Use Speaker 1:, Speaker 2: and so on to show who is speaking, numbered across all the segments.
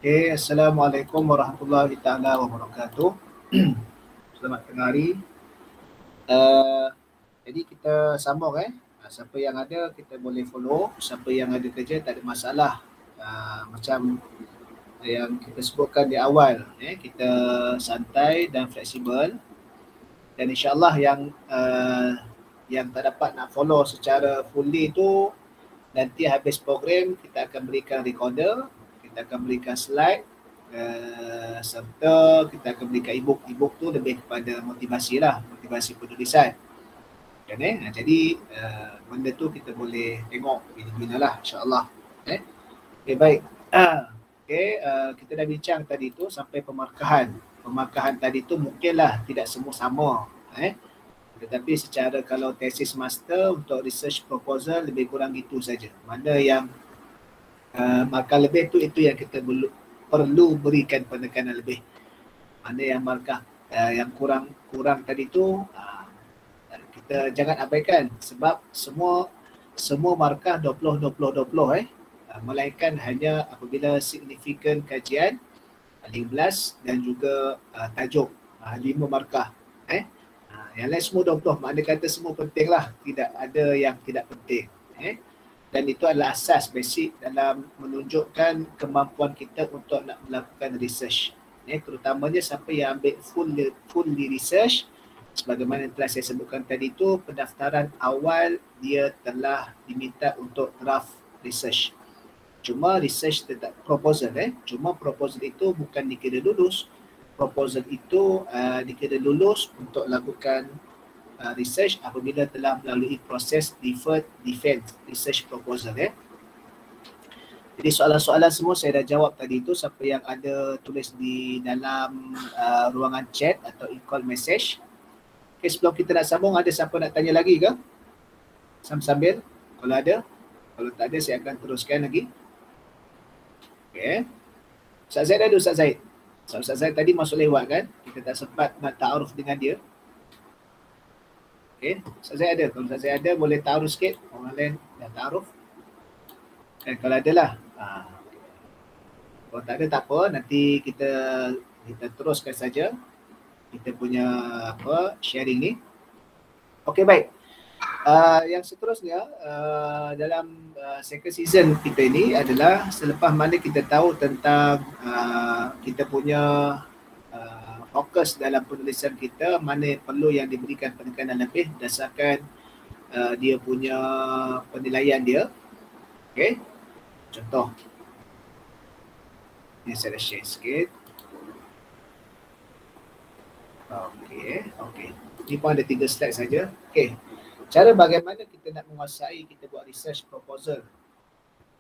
Speaker 1: Okay, Assalamualaikum warahmatullahi taala wabarakatuh. Selamat tengah hari. Jadi kita sambung Siapa yang ada kita boleh follow, siapa yang ada kerja tak ada masalah. Macam yang kita sebutkan di awal, kita santai dan fleksibel. Dan insyaAllah yang tak dapat nak follow secara fully tu, nanti habis program kita akan berikan recorder, kita akan berikan slide, serta kita akan berikan e-book tu lebih kepada motivasi lah, motivasi penulisan kan. Jadi benda tu kita boleh tengok bila-bila lah, insyaAllah. Okay, baik. Kita dah bincang tadi tu sampai pemarkahan tadi tu mungkinlah tidak semua sama, tetapi secara kalau tesis master untuk research proposal lebih kurang gitu saja. Mana yang markah lebih tu, itu yang kita perlu berikan penekanan lebih. Mana yang markah yang kurang tadi tu, kita jangan abaikan, sebab semua markah 20 melainkan hanya apabila signifikan kajian 15 dan juga tajuk 5 markah. Yang lain semua 20, makna kata semua penting lah, tidak ada yang tidak penting. Dan itu adalah asas basic dalam menunjukkan kemampuan kita untuk nak melakukan research. Terutamanya siapa yang ambil fully research, sebagaimana yang telah saya sebutkan tadi tu, pendaftaran awal dia telah diminta untuk draft research. Cuma research tetap proposal, cuma proposal itu bukan dikira lulus. Proposal itu dikira lulus untuk lakukan research apabila telah melalui proses deferred defense research proposal. Jadi soalan-soalan semua saya dah jawab tadi tu. Siapa yang ada tulis di dalam ruangan chat atau e-call message. Okay, sebelum kita nak sambung, ada siapa nak tanya lagi ke? Sambil kalau ada. Kalau tak ada saya akan teruskan lagi. Okay. Ustaz Zaid ada, Ustaz Zaid? Ustaz Zaid tadi masuk lewat kan? Kita tak sempat nak ta'aruf dengan dia. Okay, Ustaz Zaid ada. Kalau Ustaz Zaid ada, boleh ta'aruf sikit. Orang lain dah ta'aruf. Kalau ada lah. Kalau tak ada tak apa, nanti kita teruskan saja kita punya sharing ni. Okay, baik. Yang seterusnya dalam second season kita ini adalah selepas mana kita tahu tentang kita punya fokus dalam penulisan kita, mana perlu yang diberikan penekanan lebih berdasarkan dia punya penilaian dia. Okay, contoh ni saya share sikit. Okay. Ni pun ada 3 slide saja. Okay, cara bagaimana kita nak menguasai kita buat research proposal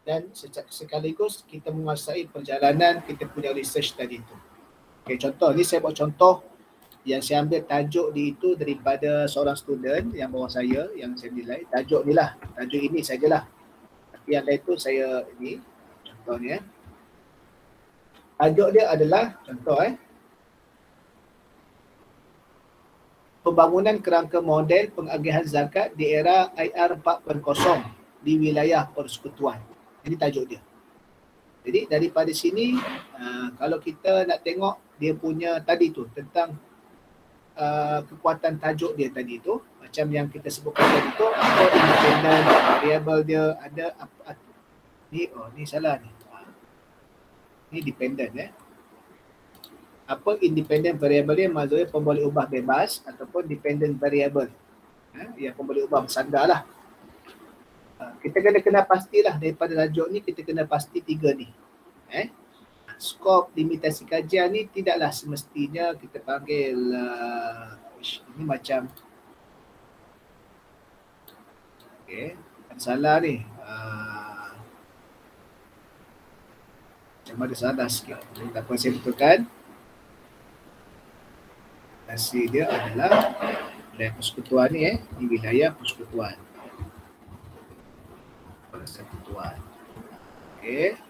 Speaker 1: dan sekaligus kita menguasai perjalanan kita punya research tadi tu. Okay, contoh ni saya buat contoh yang saya ambil tajuk di itu daripada seorang student yang bawah saya yang saya nilai. Tajuk ni lah, tajuk ini sajalah. Tapi yang lain tu saya ini contohnya. Tajuk dia adalah contoh pembangunan kerangka model pengagihan zakat di era IR 4.0 di wilayah persekutuan. Ini tajuk dia. Jadi daripada sini kalau kita nak tengok dia punya tadi tu tentang kekuatan tajuk dia tadi tu, macam yang kita sebutkan tadi tu, apa independent variable dia ada ni salah ni. Ni dependent Apa independent variable dia, maksudnya pemboleh ubah bebas ataupun dependent variable yang pemboleh ubah bersandar lah. Kita kena pastilah daripada tajuk ni, kita kena pasti 3 ni. Skop limitasi kajian ni tidaklah semestinya kita panggil ini macam ada salah ni. Macam ada salah sikit. Jadi tak apa, saya betulkan. Hasil dia adalah wilayah persekutuan ni di wilayah persekutuan. Okey.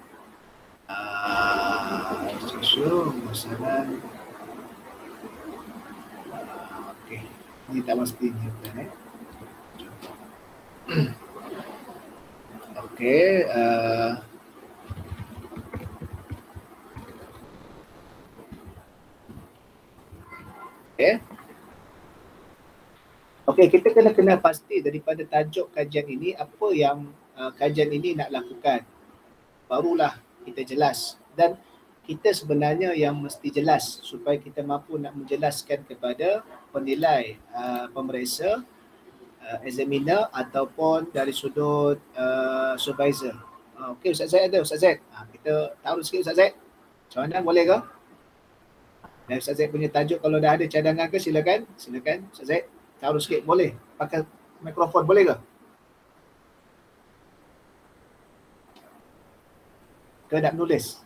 Speaker 1: Susu masalah. Okey. Ini tak mesti ni bukan Okey, Okey, kita kena pasti daripada tajuk kajian ini apa yang kajian ini nak lakukan. Barulah kita jelas, dan kita sebenarnya yang mesti jelas supaya kita mampu nak menjelaskan kepada penilai, pemeriksa, examiner ataupun dari sudut supervisor. Okey, Ustaz Zaid ada, Ustaz Zaid. Kita taruh sikit Ustaz Zaid. Macam mana, boleh ke? Dan Ustaz Zaid punya tajuk kalau dah ada cadangan ke, silakan. Silakan Ustaz Zaid, taruh sikit, boleh? Pakai mikrofon boleh ke? Ke nak menulis?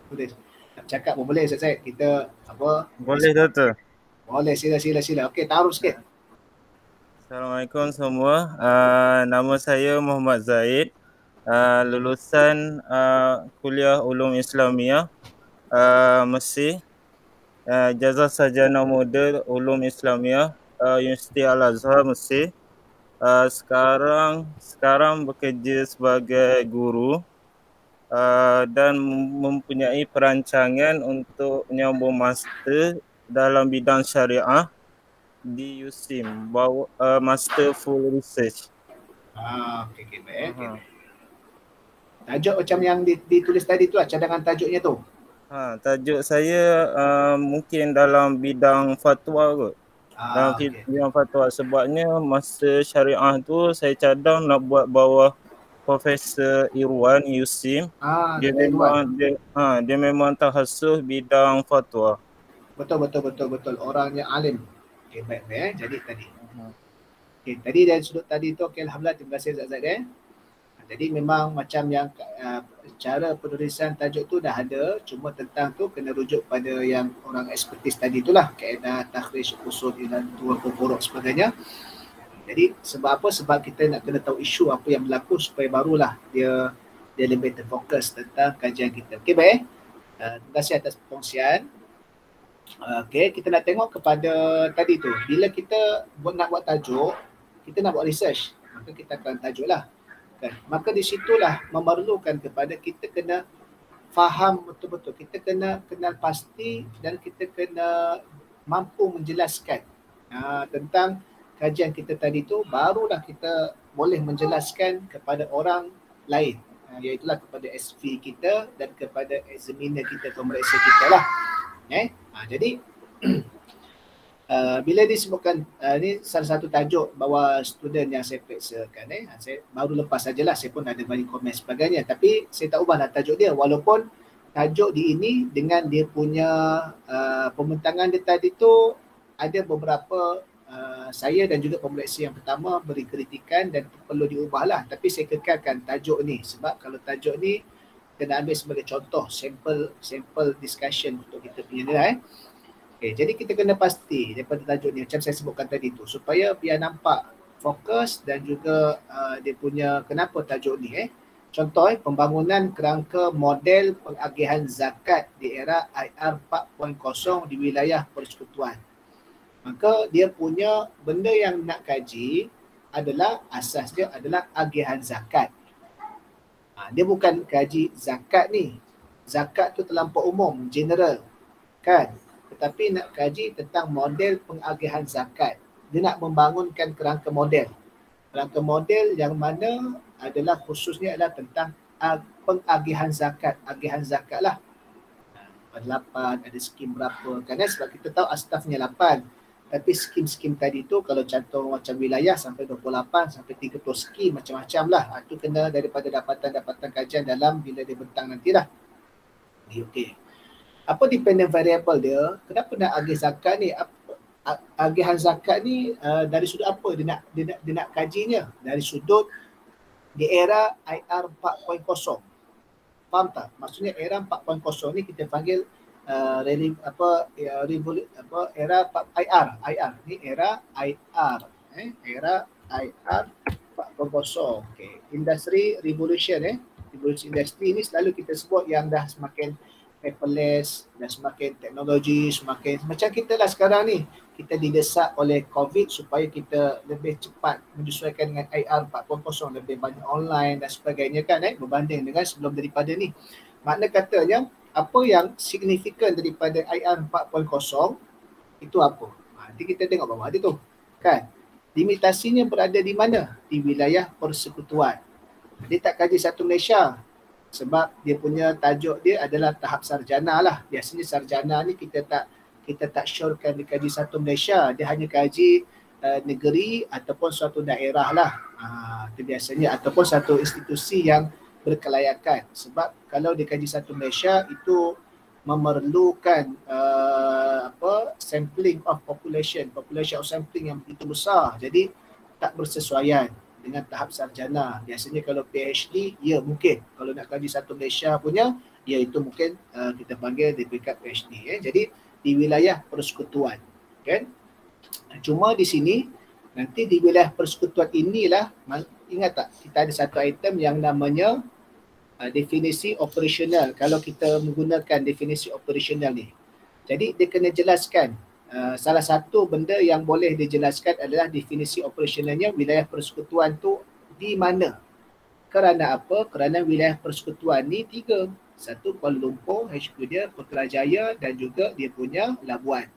Speaker 1: Tulis. Nak cakap pun boleh Ustaz Zaid. Kita apa?
Speaker 2: Boleh Doktor.
Speaker 1: Boleh, sila. Okey, taruh sikit.
Speaker 2: Assalamualaikum semua. Nama saya Muhammad Zaid. Lulusan Kuliah Ulum Islamiyah Mesir. Ijazah Sarjana Muda Ulum Islamiyah Universiti Al-Azhar Mesir. Sekarang bekerja sebagai guru dan mempunyai perancangan untuk menyambung master dalam bidang syariah di USIM, Master Full Research.
Speaker 1: Okey, baik. Tajuk macam yang ditulis tadi tu lah, cadangan tajuknya tu.
Speaker 2: Tajuk saya mungkin dalam bidang fatwa kot. Dalam bidang fatwa, sebabnya masa syariah tu saya cadang nak buat bawah Profesor Irwan USIM. Dia memang terkhusus bidang fatwa.
Speaker 1: Betul. Orangnya alim. Okey, baik. Jadi tadi. Okey, tadi dari sudut tadi tu, okey, alhamdulillah, terima kasih Ustaz Zaid. Jadi memang macam yang cara penulisan tajuk tu dah ada, cuma tentang tu kena rujuk pada yang orang ekspertis tadi itulah, kaedah, takhrij, usul, ilan, tuan, puruk sebagainya. Jadi sebab apa? Sebab kita nak kena tahu isu apa yang berlaku supaya barulah dia lebih terfokus tentang kajian kita. Okey, baik. Terima kasih atas perkongsian. Okey, kita nak tengok kepada tadi tu. Bila kita nak buat tajuk, kita nak buat research, maka kita akan tajuk lah. Kan? Maka di situlah memerlukan kepada kita kena faham betul-betul. Kita kena kenal pasti dan kita kena mampu menjelaskan tentang kajian kita tadi tu, barulah kita boleh menjelaskan kepada orang lain, iaitulah kepada SV kita dan kepada examiner kita, pemeriksa kita lah. Jadi bila disebutkan ni salah satu tajuk bahawa student yang saya periksakan, saya baru lepas sajalah, saya pun ada bagi komen sebagainya, tapi saya tak ubahlah tajuk dia, walaupun tajuk di ini dengan dia punya pembentangan dia tadi tu ada beberapa saya dan juga pemeriksa yang pertama beri kritikan dan perlu diubahlah, tapi saya kekalkan tajuk ni sebab kalau tajuk ni kena ambil sebagai contoh, sample discussion untuk kita punya nilai. Okay, jadi kita kena pasti daripada tajuk ni macam saya sebutkan tadi tu, supaya biar nampak fokus dan juga dia punya kenapa tajuk ni. Contoh, pembangunan kerangka model pengagihan zakat di era IR 4.0 di wilayah persekutuan. Maka dia punya benda yang nak kaji adalah asas dia adalah agihan zakat. Dia bukan kaji zakat ni. Zakat tu terlampau umum, general. Kan? Tetapi nak kaji tentang model pengagihan zakat. Dia nak membangunkan kerangka model. Kerangka model yang mana adalah khususnya adalah tentang pengagihan zakat. Agihan zakat lah. Ada 8, ada skim berapa. Kan? Sebab kita tahu asnafnya 8. Tapi skim-skim tadi tu kalau cantum macam wilayah sampai 28, sampai 30 skim macam-macam lah. Itu kena daripada dapatan-dapatan kajian dalam bila dia bentang nantilah. Okey. Apa dependent variable dia? Kenapa nak agih zakat ni? Agihan zakat ni dari sudut apa dia nak kajinya? Dari sudut di era IR 4.0. Faham tak? Maksudnya era 4.0 ni kita panggil era IR ni era IR era IR 4.0. Okey, industry revolution revolusi industri ni selalu kita sebut yang dah semakin paperless, dah semakin teknologi, semakin macam kita lah sekarang ni, kita didesak oleh COVID supaya kita lebih cepat menyesuaikan dengan IR 4.0, lebih banyak online dan sebagainya kan, berbanding dengan sebelum daripada ni. Makna katanya apa yang signifikan daripada IR 4.0 itu apa? Nanti kita tengok bawah dia tu. Kan? limitasinya berada di mana? Di wilayah persekutuan. Dia tak kaji satu Malaysia sebab dia punya tajuk dia adalah tahap sarjana lah. Biasanya sarjana ni kita tak syorkan dia kaji satu Malaysia. Dia hanya kaji negeri ataupun suatu daerah lah. Itu biasanya, ataupun satu institusi yang berkelayakan. Sebab kalau dia kaji satu Malaysia itu memerlukan sampling of population of sampling yang begitu besar. Jadi tak bersesuaian dengan tahap sarjana. Biasanya kalau PhD, ya mungkin. Kalau nak kaji satu Malaysia punya, ya itu mungkin kita panggil di peringkat PhD. Jadi di wilayah persekutuan. Kan? Cuma di sini, nanti di wilayah persekutuan inilah, ingat tak, kita ada satu item yang namanya definisi operasional. Kalau kita menggunakan definisi operasional ni, jadi dia kena jelaskan. Salah satu benda yang boleh dijelaskan adalah definisi operasionalnya wilayah persekutuan tu di mana. Kerana apa? Kerana wilayah persekutuan ni 3. Satu Kuala Lumpur, HQ dia, Putrajaya dan juga dia punya Labuan.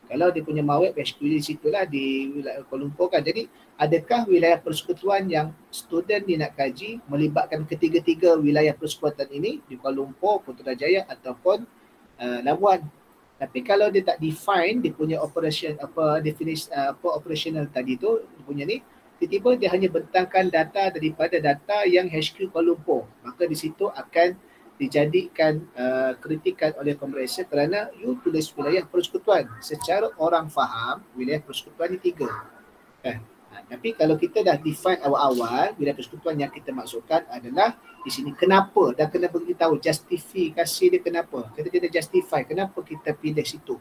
Speaker 1: Kalau dia punya Mawet, HQ di situlah di wilayah Kuala Lumpur kan. Jadi adakah wilayah persekutuan yang student ni nak kaji melibatkan ketiga-tiga wilayah persekutuan ini di Kuala Lumpur, Putrajaya ataupun Labuan? Tapi kalau dia tak define dia punya definisi operational tadi tu, dia punya ni, tiba-tiba dia hanya bentangkan data daripada data yang HQ Kuala Lumpur, maka di situ akan dijadikan kritikan oleh Komresor kerana you tulis wilayah persekutuan. Secara orang faham, wilayah persekutuan ni 3. Tapi kalau kita dah define awal-awal, wilayah persekutuan yang kita maksudkan adalah di sini kenapa, dan kena beritahu justifikasi dia kenapa. Kita kena justify kenapa kita pilih situ.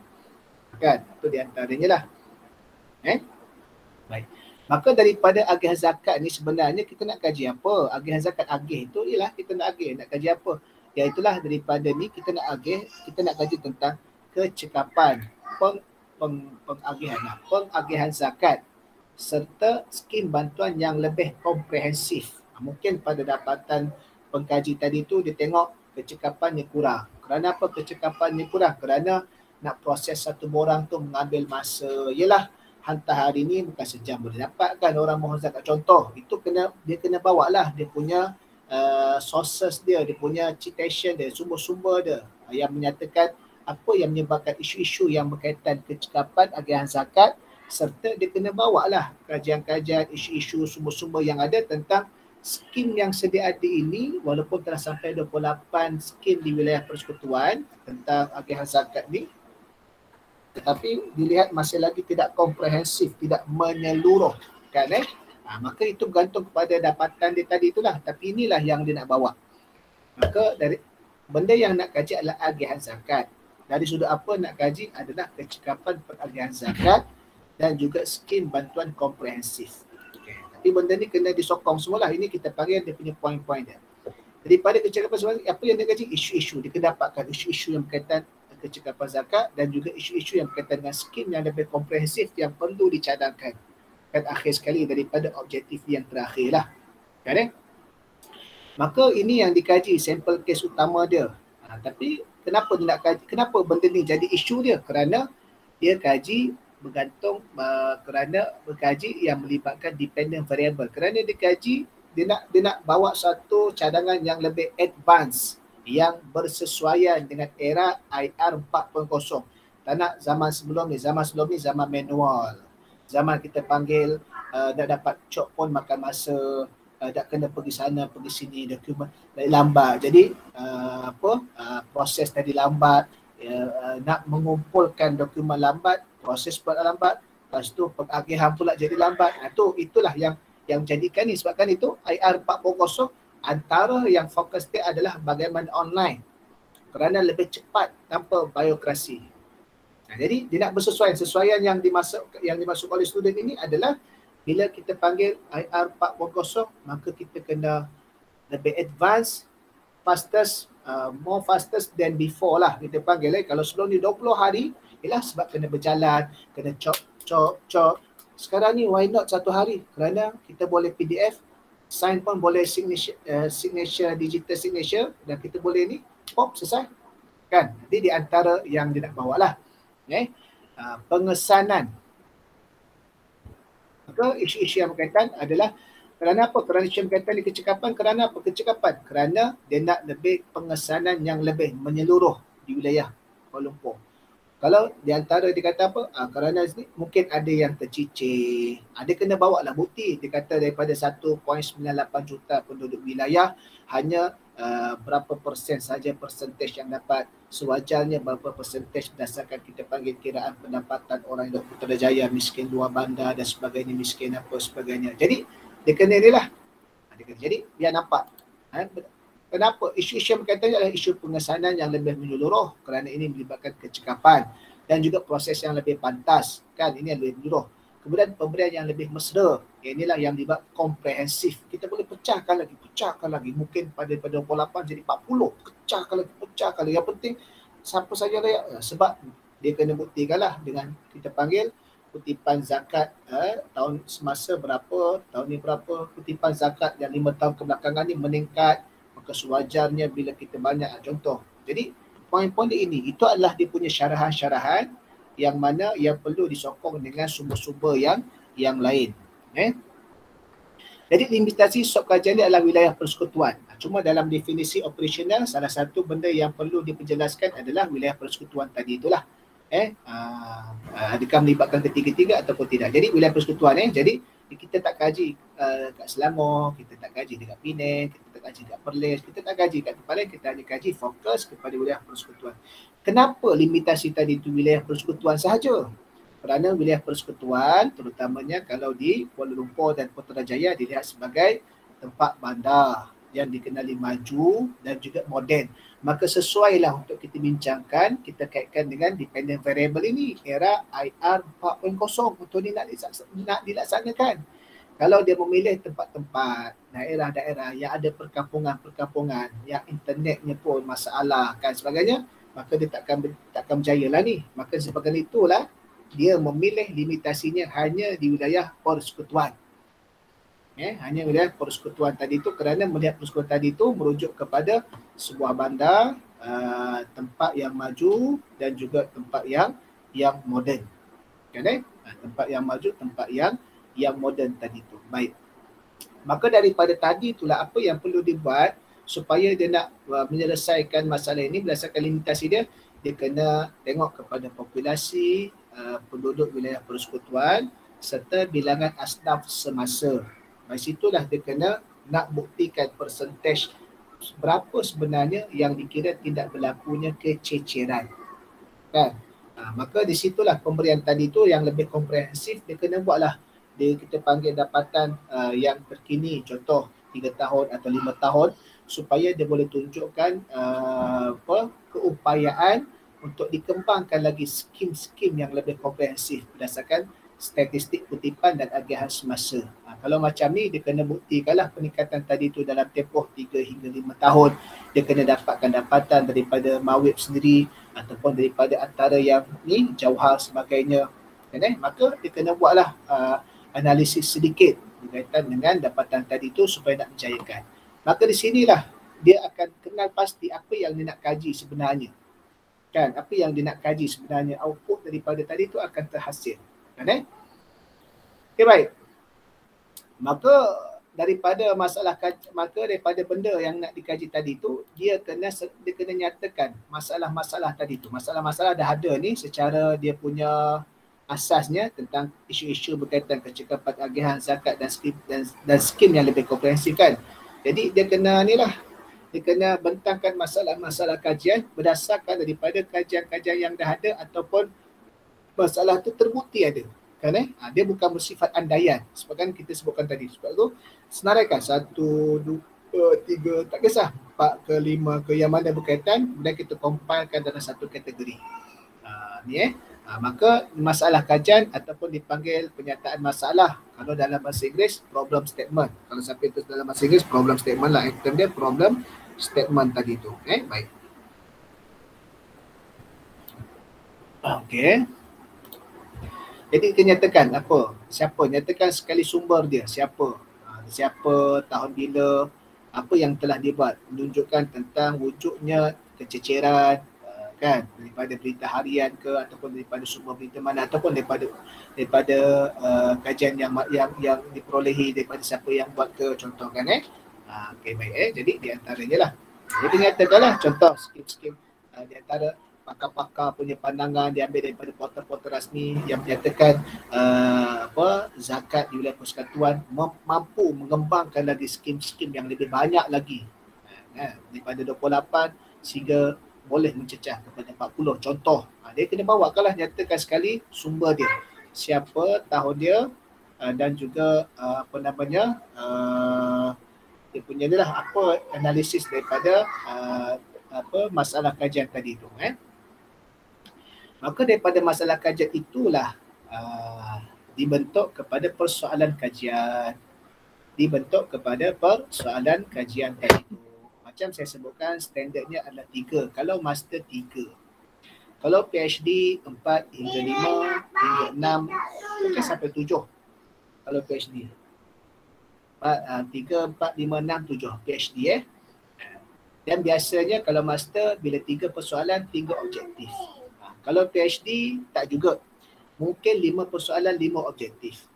Speaker 1: Kan? Itu di antaranya lah. Baik. Maka daripada agih zakat ni sebenarnya kita nak kaji apa? Agih zakat agih itu ialah kita nak agih, nak kaji apa? Iaitulah daripada ni kita nak agih, kita nak kaji tentang kecekapan, pengagihan zakat serta skim bantuan yang lebih komprehensif. Mungkin pada dapatan pengkaji tadi tu dia tengok kecekapannya kurang. Kerana apa kecekapannya kurang? Kerana nak proses satu borang tu mengambil masa. Yelah, hantar hari ni bukan sejam boleh dapatkan orang mohon zakat. Contoh, itu dia kena bawa lah dia punya sources dia punya citation dia, sumber-sumber dia yang menyatakan apa yang menyebabkan isu-isu yang berkaitan kecekapan agihan zakat, serta dia kena bawa lah kajian-kajian, isu-isu, sumber-sumber yang ada tentang skim yang sedia ada ini, walaupun telah sampai 28 skim di wilayah persekutuan tentang agihan zakat ni, tetapi dilihat masih lagi tidak komprehensif, tidak menyeluruh kan maka itu bergantung kepada dapatan dia tadi itulah. Tapi inilah yang dia nak bawa. Maka dari benda yang nak kaji adalah agihan zakat. Dari sudut apa nak kaji adalah kecekapan peragihan zakat dan juga skim bantuan komprehensif. Okay. Tapi benda ni kena disokong semualah. Ini kita panggil dia punya poin-poin dia. Daripada kecekapan zakat, apa yang dia kaji? Isu-isu. Dia kena dapatkan isu-isu yang berkaitan kecekapan zakat dan juga isu-isu yang berkaitan dengan skim yang lebih komprehensif yang perlu dicadangkan. Kan akhir sekali daripada objektif yang terakhir lah. Kan Maka ini yang dikaji, sampel kes utama dia. Tapi kenapa dia nak kaji, kenapa benda ni jadi isu dia? Kerana dia kaji bergantung kerana berkaji yang melibatkan dependent variable. Kerana dia kaji, dia nak bawa satu cadangan yang lebih advance, yang bersesuaian dengan era IR 4.0. Tak nak zaman sebelum ni zaman manual. Zaman kita panggil nak dapat cop pun makan masa, nak kena pergi sana pergi sini, dokumen lambat. Jadi proses tadi lambat, nak mengumpulkan dokumen lambat, proses pula lambat, lepas tu pengagihan pula jadi lambat. Itulah yang jadikan ni. Sebabkan itu IR 4.0 antara yang fokus dia adalah bagaimana online, kerana lebih cepat tanpa birokrasi. Jadi dia nak sesuaian yang dimasuk oleh student ini adalah bila kita panggil IR 4.0, maka kita kena lebih advance, more fastest than before lah kita panggil. Kalau sebelum ni 20 hari, ialah sebab kena berjalan, kena chop. Sekarang ni why not 1 hari? Kerana kita boleh PDF, sign pun boleh signature, digital signature, dan kita boleh ni, pop, selesai. Kan? Jadi di antara yang dia nak bawa lah. Pengesanan Maka isu-isu yang berkaitan adalah kerana apa? Kerana isu yang berkaitan dengan kecekapan. Kerana apa? Kecekapan. Kerana dia nak lebih pengesanan yang lebih menyeluruh di wilayah Kuala Lumpur. Kalau di antara dia kata apa? Kerana mungkin ada yang tercicir. Ada kena bawa lah bukti. Dia kata daripada 1.98 juta penduduk wilayah, hanya berapa persen saja persentage yang dapat. Sewajarnya berapa persentage berdasarkan kita panggil kiraan pendapatan orang yang Putrajaya, miskin luar bandar dan sebagainya, miskin apa sebagainya. Jadi dia kena ni lah. Jadi biar nampak. Kenapa? Isu-isu yang berkaitan adalah isu pengesanan yang lebih menyeluruh kerana ini melibatkan kecekapan dan juga proses yang lebih pantas. Kan ini yang lebih menyeluruh. Kemudian pemberian yang lebih mesra. Inilah yang melibat komprehensif. Kita boleh pecahkan lagi. Mungkin pada 28 jadi 40. Pecahkan lagi. Yang penting siapa saja layak. Sebab dia kena buktikanlah dengan kita panggil kutipan zakat tahun semasa berapa, tahun ni berapa, kutipan zakat yang 5 tahun kebelakangan ni meningkat. Maka sewajarnya bila kita banyak contoh. Jadi poin-poin ini itu adalah dia punya syarahan-syarahan yang mana yang perlu disokong dengan sumber-sumber yang lain. Jadi limitasi sub kajian ini adalah wilayah persekutuan. Cuma dalam definisi operasional salah satu benda yang perlu diperjelaskan adalah wilayah persekutuan tadi itulah. Adakah melibatkan ketiga-tiga ataupun tidak. Jadi wilayah persekutuan jadi kita tak kaji kat Selangor, kita tak kaji dekat Penang, kita tak kaji kat Perlis, kita tak kaji kat tempat lain, kita hanya kaji fokus kepada wilayah persekutuan. Kenapa limitasi tadi itu wilayah persekutuan sahaja? Kerana wilayah persekutuan terutamanya kalau di Kuala Lumpur dan Putrajaya dilihat sebagai tempat bandar yang dikenali maju dan juga moden. Maka sesuailah untuk kita bincangkan, kita kaitkan dengan dependent variable ini, era IR 4.0 untuk ni nak dilaksanakan. Kalau dia memilih tempat-tempat, daerah-daerah yang ada perkampungan-perkampungan, yang internetnya pun masalah kan sebagainya, maka dia takkan berjaya lah ni. Maka sebagainya itulah dia memilih limitasinya hanya di wilayah persekutuan. Hanya wilayah persekutuan tadi itu kerana melihat persekutuan tadi itu merujuk kepada sebuah bandar, tempat yang maju dan juga tempat yang moden. Kan tempat yang maju, tempat yang moden tadi itu. Baik. Maka daripada tadi itulah apa yang perlu dibuat supaya dia nak menyelesaikan masalah ini berdasarkan limitasi dia, dia kena tengok kepada populasi penduduk wilayah persekutuan serta bilangan asnaf semasa. Dari situlah dia kena nak buktikan persentage berapa sebenarnya yang dikira tidak berlakunya kececeran. Kan? Maka di situlah pemberian tadi tu yang lebih komprehensif dia kena buatlah. Kita panggil dapatan yang terkini, contoh 3 tahun atau 5 tahun supaya dia boleh tunjukkan keupayaan untuk dikembangkan lagi skim-skim yang lebih komprehensif berdasarkan statistik kutipan dan agihan semasa. Kalau macam ni dia kena buktikanlah peningkatan tadi tu dalam tempoh 3 hingga 5 tahun. Dia kena dapatkan dapatan daripada mawib sendiri ataupun daripada antara yang ni jauhar sebagainya. Maka dia kena buatlah analisis sedikit berkaitan dengan dapatan tadi tu supaya nak menjayakan. Maka di sinilah dia akan kenal pasti apa yang dia nak kaji sebenarnya. Kan, apa yang dia nak kaji sebenarnya, output daripada tadi tu akan terhasil. Okay, baik. Maka daripada daripada benda yang nak dikaji tadi tu, dia kena nyatakan masalah-masalah tadi tu. Masalah-masalah dah ada ni secara dia punya asasnya tentang isu-isu berkaitan kecekapan agihan zakat dan skim yang lebih komprehensif kan. Jadi dia kena dia kena bentangkan masalah-masalah kajian berdasarkan daripada kajian-kajian yang dah ada ataupun masalah tu terbukti ada. Kan dia bukan bersifat andaian sebabkan kita sebutkan tadi. Sebab tu senaraikan 1, 2, 3 tak kisah 4 ke 5 ke yang mana berkaitan dan kita compilekan dalam satu kategori. Maka masalah kajian ataupun dipanggil penyataan masalah, kalau dalam bahasa Inggeris problem statement. Kalau sampai itu dalam bahasa Inggeris problem statement lah, term dia problem statement tadi tu. Baik. Okey. Jadi kita nyatakan apa? Siapa? Nyatakan sekali sumber dia. Siapa? Siapa, tahun bila, apa yang telah dibuat. Menunjukkan tentang wujudnya kececeran, kan, daripada berita harian ke, ataupun daripada sumber berita mana, ataupun daripada kajian yang diperolehi daripada siapa yang buat ke, contoh kan okey baik jadi di antaranya lah jadi nyatakanlah contoh skim-skim di antara pakar-pakar punya pandangan diambil daripada portal-portal rasmi yang menyatakan zakat di wilayah persekutuan mampu mengembangkan lagi skim-skim yang lebih banyak lagi daripada 28 sehingga boleh mencecah kepada 40 contoh. Dia kena bawakanlah, nyatakan sekali sumber dia, siapa, tahun dia dan juga dia punya ni lah apa analisis daripada masalah kajian tadi tu Maka daripada masalah kajian itulah dibentuk kepada persoalan kajian. Tadi tu. Macam saya sebutkan standardnya adalah 3. Kalau master 3. Kalau PhD 4 hingga 5 hingga 6 mungkin sampai 7. Kalau PhD 3, 4, 5, 6, 7 PhD Dan biasanya kalau master bila 3 persoalan 3 objektif. Kalau PhD tak juga. Mungkin 5 persoalan 5 objektif.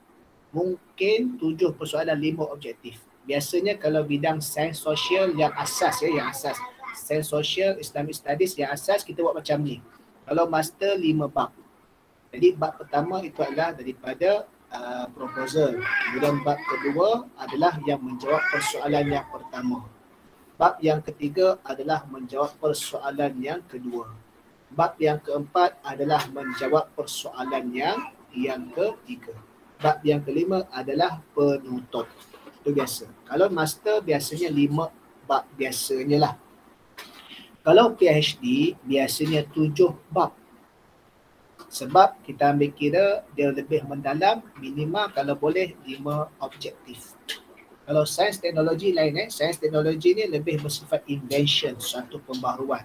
Speaker 1: Mungkin 7 persoalan 5 objektif. Biasanya kalau bidang sains sosial yang asas sains sosial, Islamic studies yang asas kita buat macam ni. Kalau master 5 bab. Jadi bab pertama itu adalah daripada proposal. Kemudian bab kedua adalah yang menjawab persoalan yang pertama. Bab yang ketiga adalah menjawab persoalan yang kedua. Bab yang keempat adalah menjawab persoalan yang ketiga. Bab yang kelima adalah penutup. Itu biasa. Kalau master biasanya 5 bab biasanya lah. Kalau PhD biasanya 7 bab. Sebab kita ambil kira dia lebih mendalam, minimal kalau boleh 5 objektif. Kalau sains teknologi lain sains teknologi ni lebih bersifat invention, suatu pembaharuan.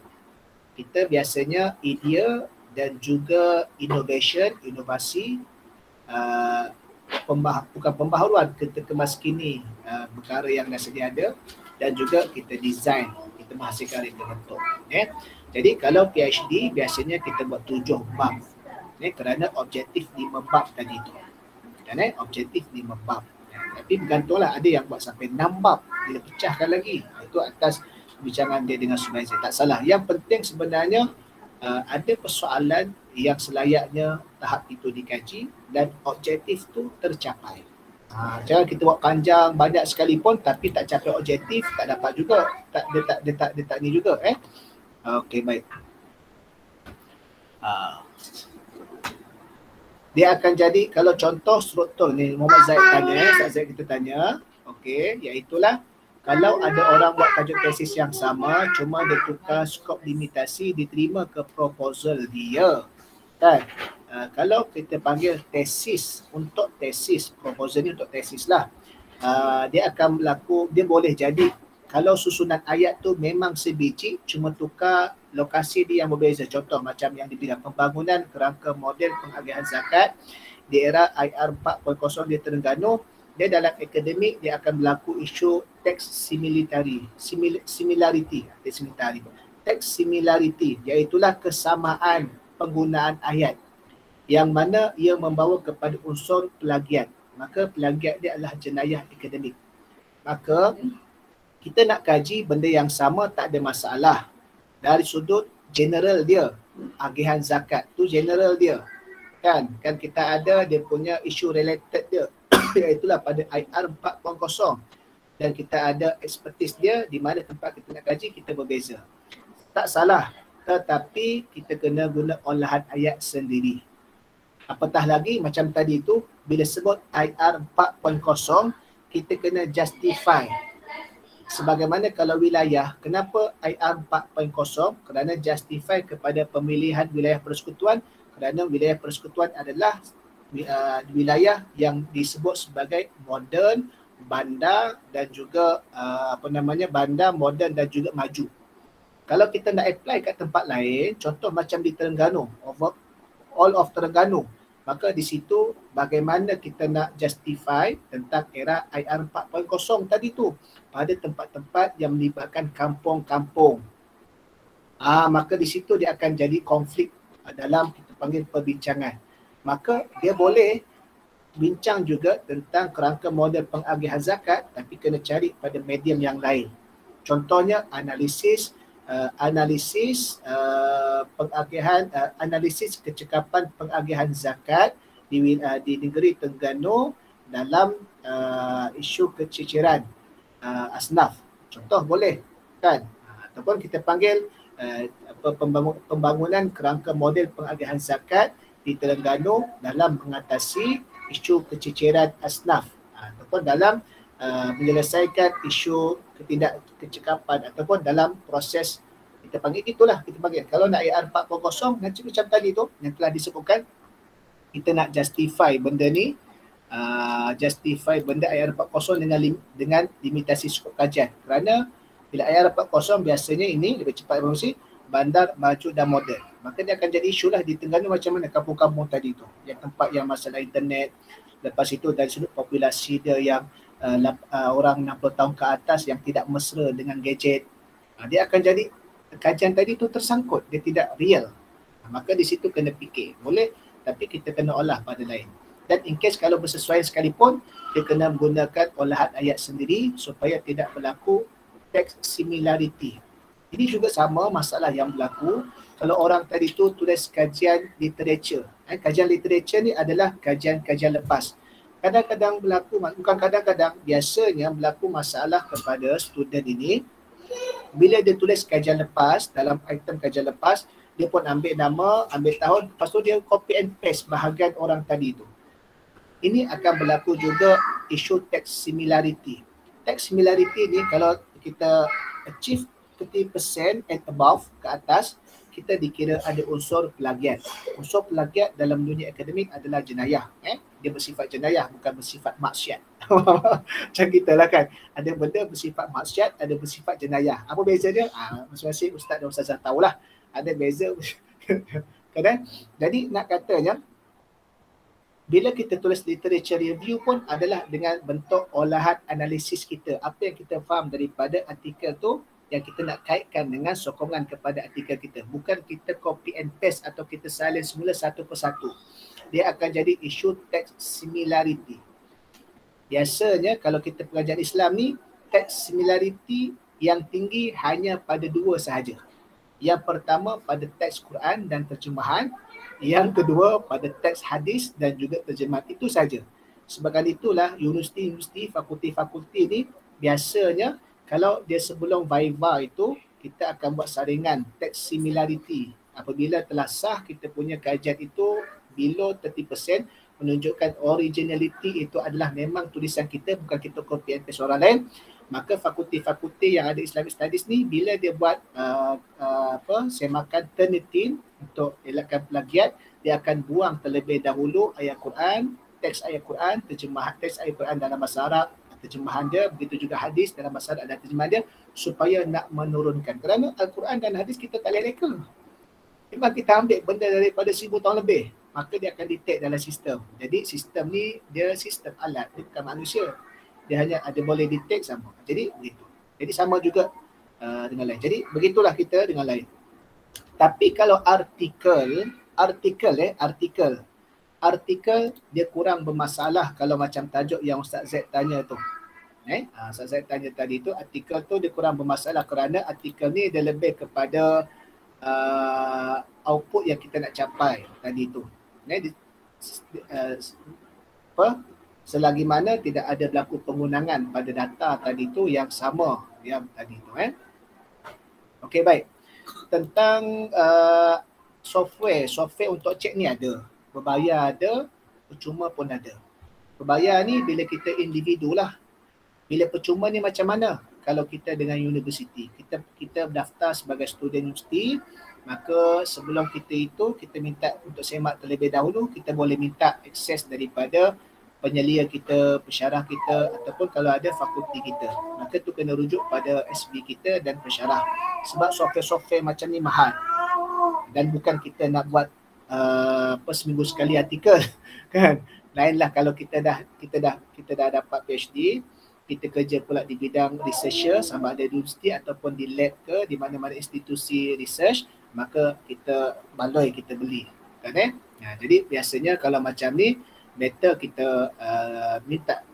Speaker 1: Kita biasanya idea dan juga inovasi, bukan pembaharuan, kita kemaskini perkara yang dah sedia ada dan juga kita design, kita menghasilkan reka bentuk. Jadi kalau PhD biasanya kita buat 7 bab kerana objektif 5 bab tadi tu. Objektif 5 bab. Tapi bergantunglah, ada yang buat sampai 6 bab, dia pecahkan lagi. Itu atas bincang dia dengan supervisor. Tak salah. Yang penting sebenarnya ada persoalan yang selayaknya tahap itu dikaji dan objektif tu tercapai. Jangan kita buat panjang banyak sekalipun tapi tak capai objektif, tak dapat juga. Dia tak ni juga okey baik. Dia akan jadi kalau contoh struktur ni Muhammad Zaid tanya, Zaid kita tanya, okey, iaitulah kalau ada orang buat tajuk tesis yang sama, cuma dia tukar skop limitasi, diterima ke proposal dia. Kan? Kalau kita panggil tesis, untuk tesis, proposal ni untuk tesis lah. Dia akan berlaku, dia boleh jadi kalau susunan ayat tu memang sebiji, cuma tukar lokasi dia yang berbeza. Contoh macam yang dibilang pembangunan kerangka model pengagihan zakat di era IR 4.0 di Terengganu. Dia dalam akademik dia akan berlaku isu text similarity, iaitulah kesamaan penggunaan ayat yang mana ia membawa kepada unsur plagiat. Maka plagiat dia adalah jenayah akademik. Maka kita nak kaji benda yang sama tak ada masalah. Dari sudut general dia, agihan zakat tu general dia. Kan kita ada dia punya isu related dia. Iaitulah pada IR 4.0 dan kita ada expertise dia di mana tempat kita nak kaji kita berbeza. Tak salah, tetapi kita kena guna olahan ayat sendiri. Apatah lagi macam tadi tu bila sebut IR 4.0 kita kena justify. Sebagaimana kalau wilayah, kenapa IR 4.0? Kerana justify kepada pemilihan wilayah persekutuan, kerana wilayah persekutuan adalah wilayah yang disebut sebagai moden, bandar dan juga bandar, moden dan juga maju. Kalau kita nak apply kat tempat lain, contoh macam di Terengganu, all of Terengganu, maka di situ bagaimana kita nak justify tentang era IR 4.0 tadi tu pada tempat-tempat yang melibatkan kampung-kampung. Maka di situ dia akan jadi konflik dalam kita panggil perbincangan. Maka dia boleh bincang juga tentang kerangka model pengagihan zakat, tapi kena cari pada medium yang lain. Contohnya analisis pengagihan, analisis kecekapan pengagihan zakat di negeri Terengganu dalam isu keciciran asnaf. Contoh boleh kan? Ataupun kita panggil pembangunan kerangka model pengagihan zakat di Terengganu dalam mengatasi isu keciciran asnaf, ataupun dalam menyelesaikan isu ketidakkecekapan, ataupun dalam proses kita panggil itulah, kita panggil kalau nak AR 4.0 macam tadi tu yang telah disebutkan, kita nak justify benda ni, justify benda AR 4.0 dengan limitasi skop kajian. Kerana bila AR 4.0 biasanya ini lebih cepat evolusi, bandar maju dan moden. Maka dia akan jadi isu lah di Terengganu macam mana kampung-kampung tadi tu, yang tempat yang masalah internet. Lepas itu dari sudut populasi dia yang orang 60 tahun ke atas yang tidak mesra dengan gadget, dia akan jadi kajian tadi tu tersangkut, dia tidak real. Maka di situ kena fikir, boleh, tapi kita kena olah pada lain. Dan in case kalau bersesuaian sekalipun, dia kena menggunakan olahan ayat sendiri supaya tidak berlaku text similarity. Ini juga sama masalah yang berlaku kalau orang tadi tu tulis kajian literature. Kajian literature ni adalah kajian-kajian lepas. Kadang-kadang berlaku, bukan kadang-kadang, biasanya berlaku masalah kepada student ini. Bila dia tulis kajian lepas, dalam item kajian lepas, dia pun ambil nama, ambil tahun, lepas tu dia copy and paste bahagian orang tadi tu. Ini akan berlaku juga isu text similarity. Text similarity ni kalau kita achieve 30% and above ke atas, kita dikira ada unsur plagiat. Unsur plagiat dalam dunia akademik adalah jenayah. Dia bersifat jenayah, bukan bersifat maksiat. Macam kita lah kan. Ada benda bersifat maksiat, ada bersifat jenayah. Apa beza dia? Masing-masing ustaz dan ustazah tahulah. Ada beza. Kan? Jadi nak katanya, bila kita tulis literature review pun adalah dengan bentuk olahan analisis kita. Apa yang kita faham daripada artikel tu yang kita nak kaitkan dengan sokongan kepada artikel kita. Bukan kita copy and paste atau kita salin semula satu persatu. Dia akan jadi isu text similarity. Biasanya kalau kita pengajian Islam ni, text similarity yang tinggi hanya pada dua sahaja. Yang pertama pada teks Quran dan terjemahan. Yang kedua pada teks hadis dan juga terjemahan. Itu saja. Sebab itulah universiti-universiti, fakulti-fakulti ni biasanya kalau dia sebelum Viva itu, kita akan buat saringan teks similarity. Apabila telah sah kita punya kajian itu below 30%, menunjukkan originality itu adalah memang tulisan kita, bukan kita copy and paste orang lain. Maka fakulti-fakulti yang ada Islamic Studies ni, bila dia buat semakan Turnitin untuk elakkan plagiat, dia akan buang terlebih dahulu ayat Quran, teks ayat Quran, terjemahan teks ayat Quran dalam bahasa Arab, terjemahan dia, begitu juga hadis dalam bahasa Arab dan terjemahan dia, supaya nak menurunkan. Kerana Al-Quran dan hadis kita tak boleh reka. Memang kita ambil benda daripada 1000 tahun lebih, maka dia akan detect dalam sistem. Jadi sistem ni, dia sistem alat, dia bukan manusia. Dia hanya ada boleh detect sama. Jadi begitu. Jadi sama juga dengan lain. Jadi begitulah kita dengan lain. Tapi kalau artikel dia kurang bermasalah kalau macam tajuk yang Ustaz Z tanya tu. Ustaz Z tanya tadi tu, artikel tu dia kurang bermasalah kerana artikel ni dia lebih kepada output yang kita nak capai tadi tu. Selagi mana tidak ada berlaku penggunaan pada data tadi tu yang sama yang tadi tu. Okey, baik. Tentang software untuk cek ni ada. Berbayar ada, percuma pun ada. Berbayar ni bila kita individu lah. Bila percuma ni macam mana? Kalau kita dengan universiti, kita daftar sebagai student universiti, maka sebelum kita minta untuk semak terlebih dahulu, kita boleh minta akses daripada penyelia kita, pensyarah kita, ataupun kalau ada fakulti kita. Maka tu kena rujuk pada SB kita dan pensyarah. Sebab software-software macam ni mahal. Dan bukan kita nak buat seminggu sekali artikel kan. Lainlah kalau kita dah dapat PhD, kita kerja pula di bidang researcher, sama ada di universiti ataupun di lab ke, di mana-mana institusi research, maka kita baloi kita beli. Kan jadi biasanya kalau macam ni, better kita minta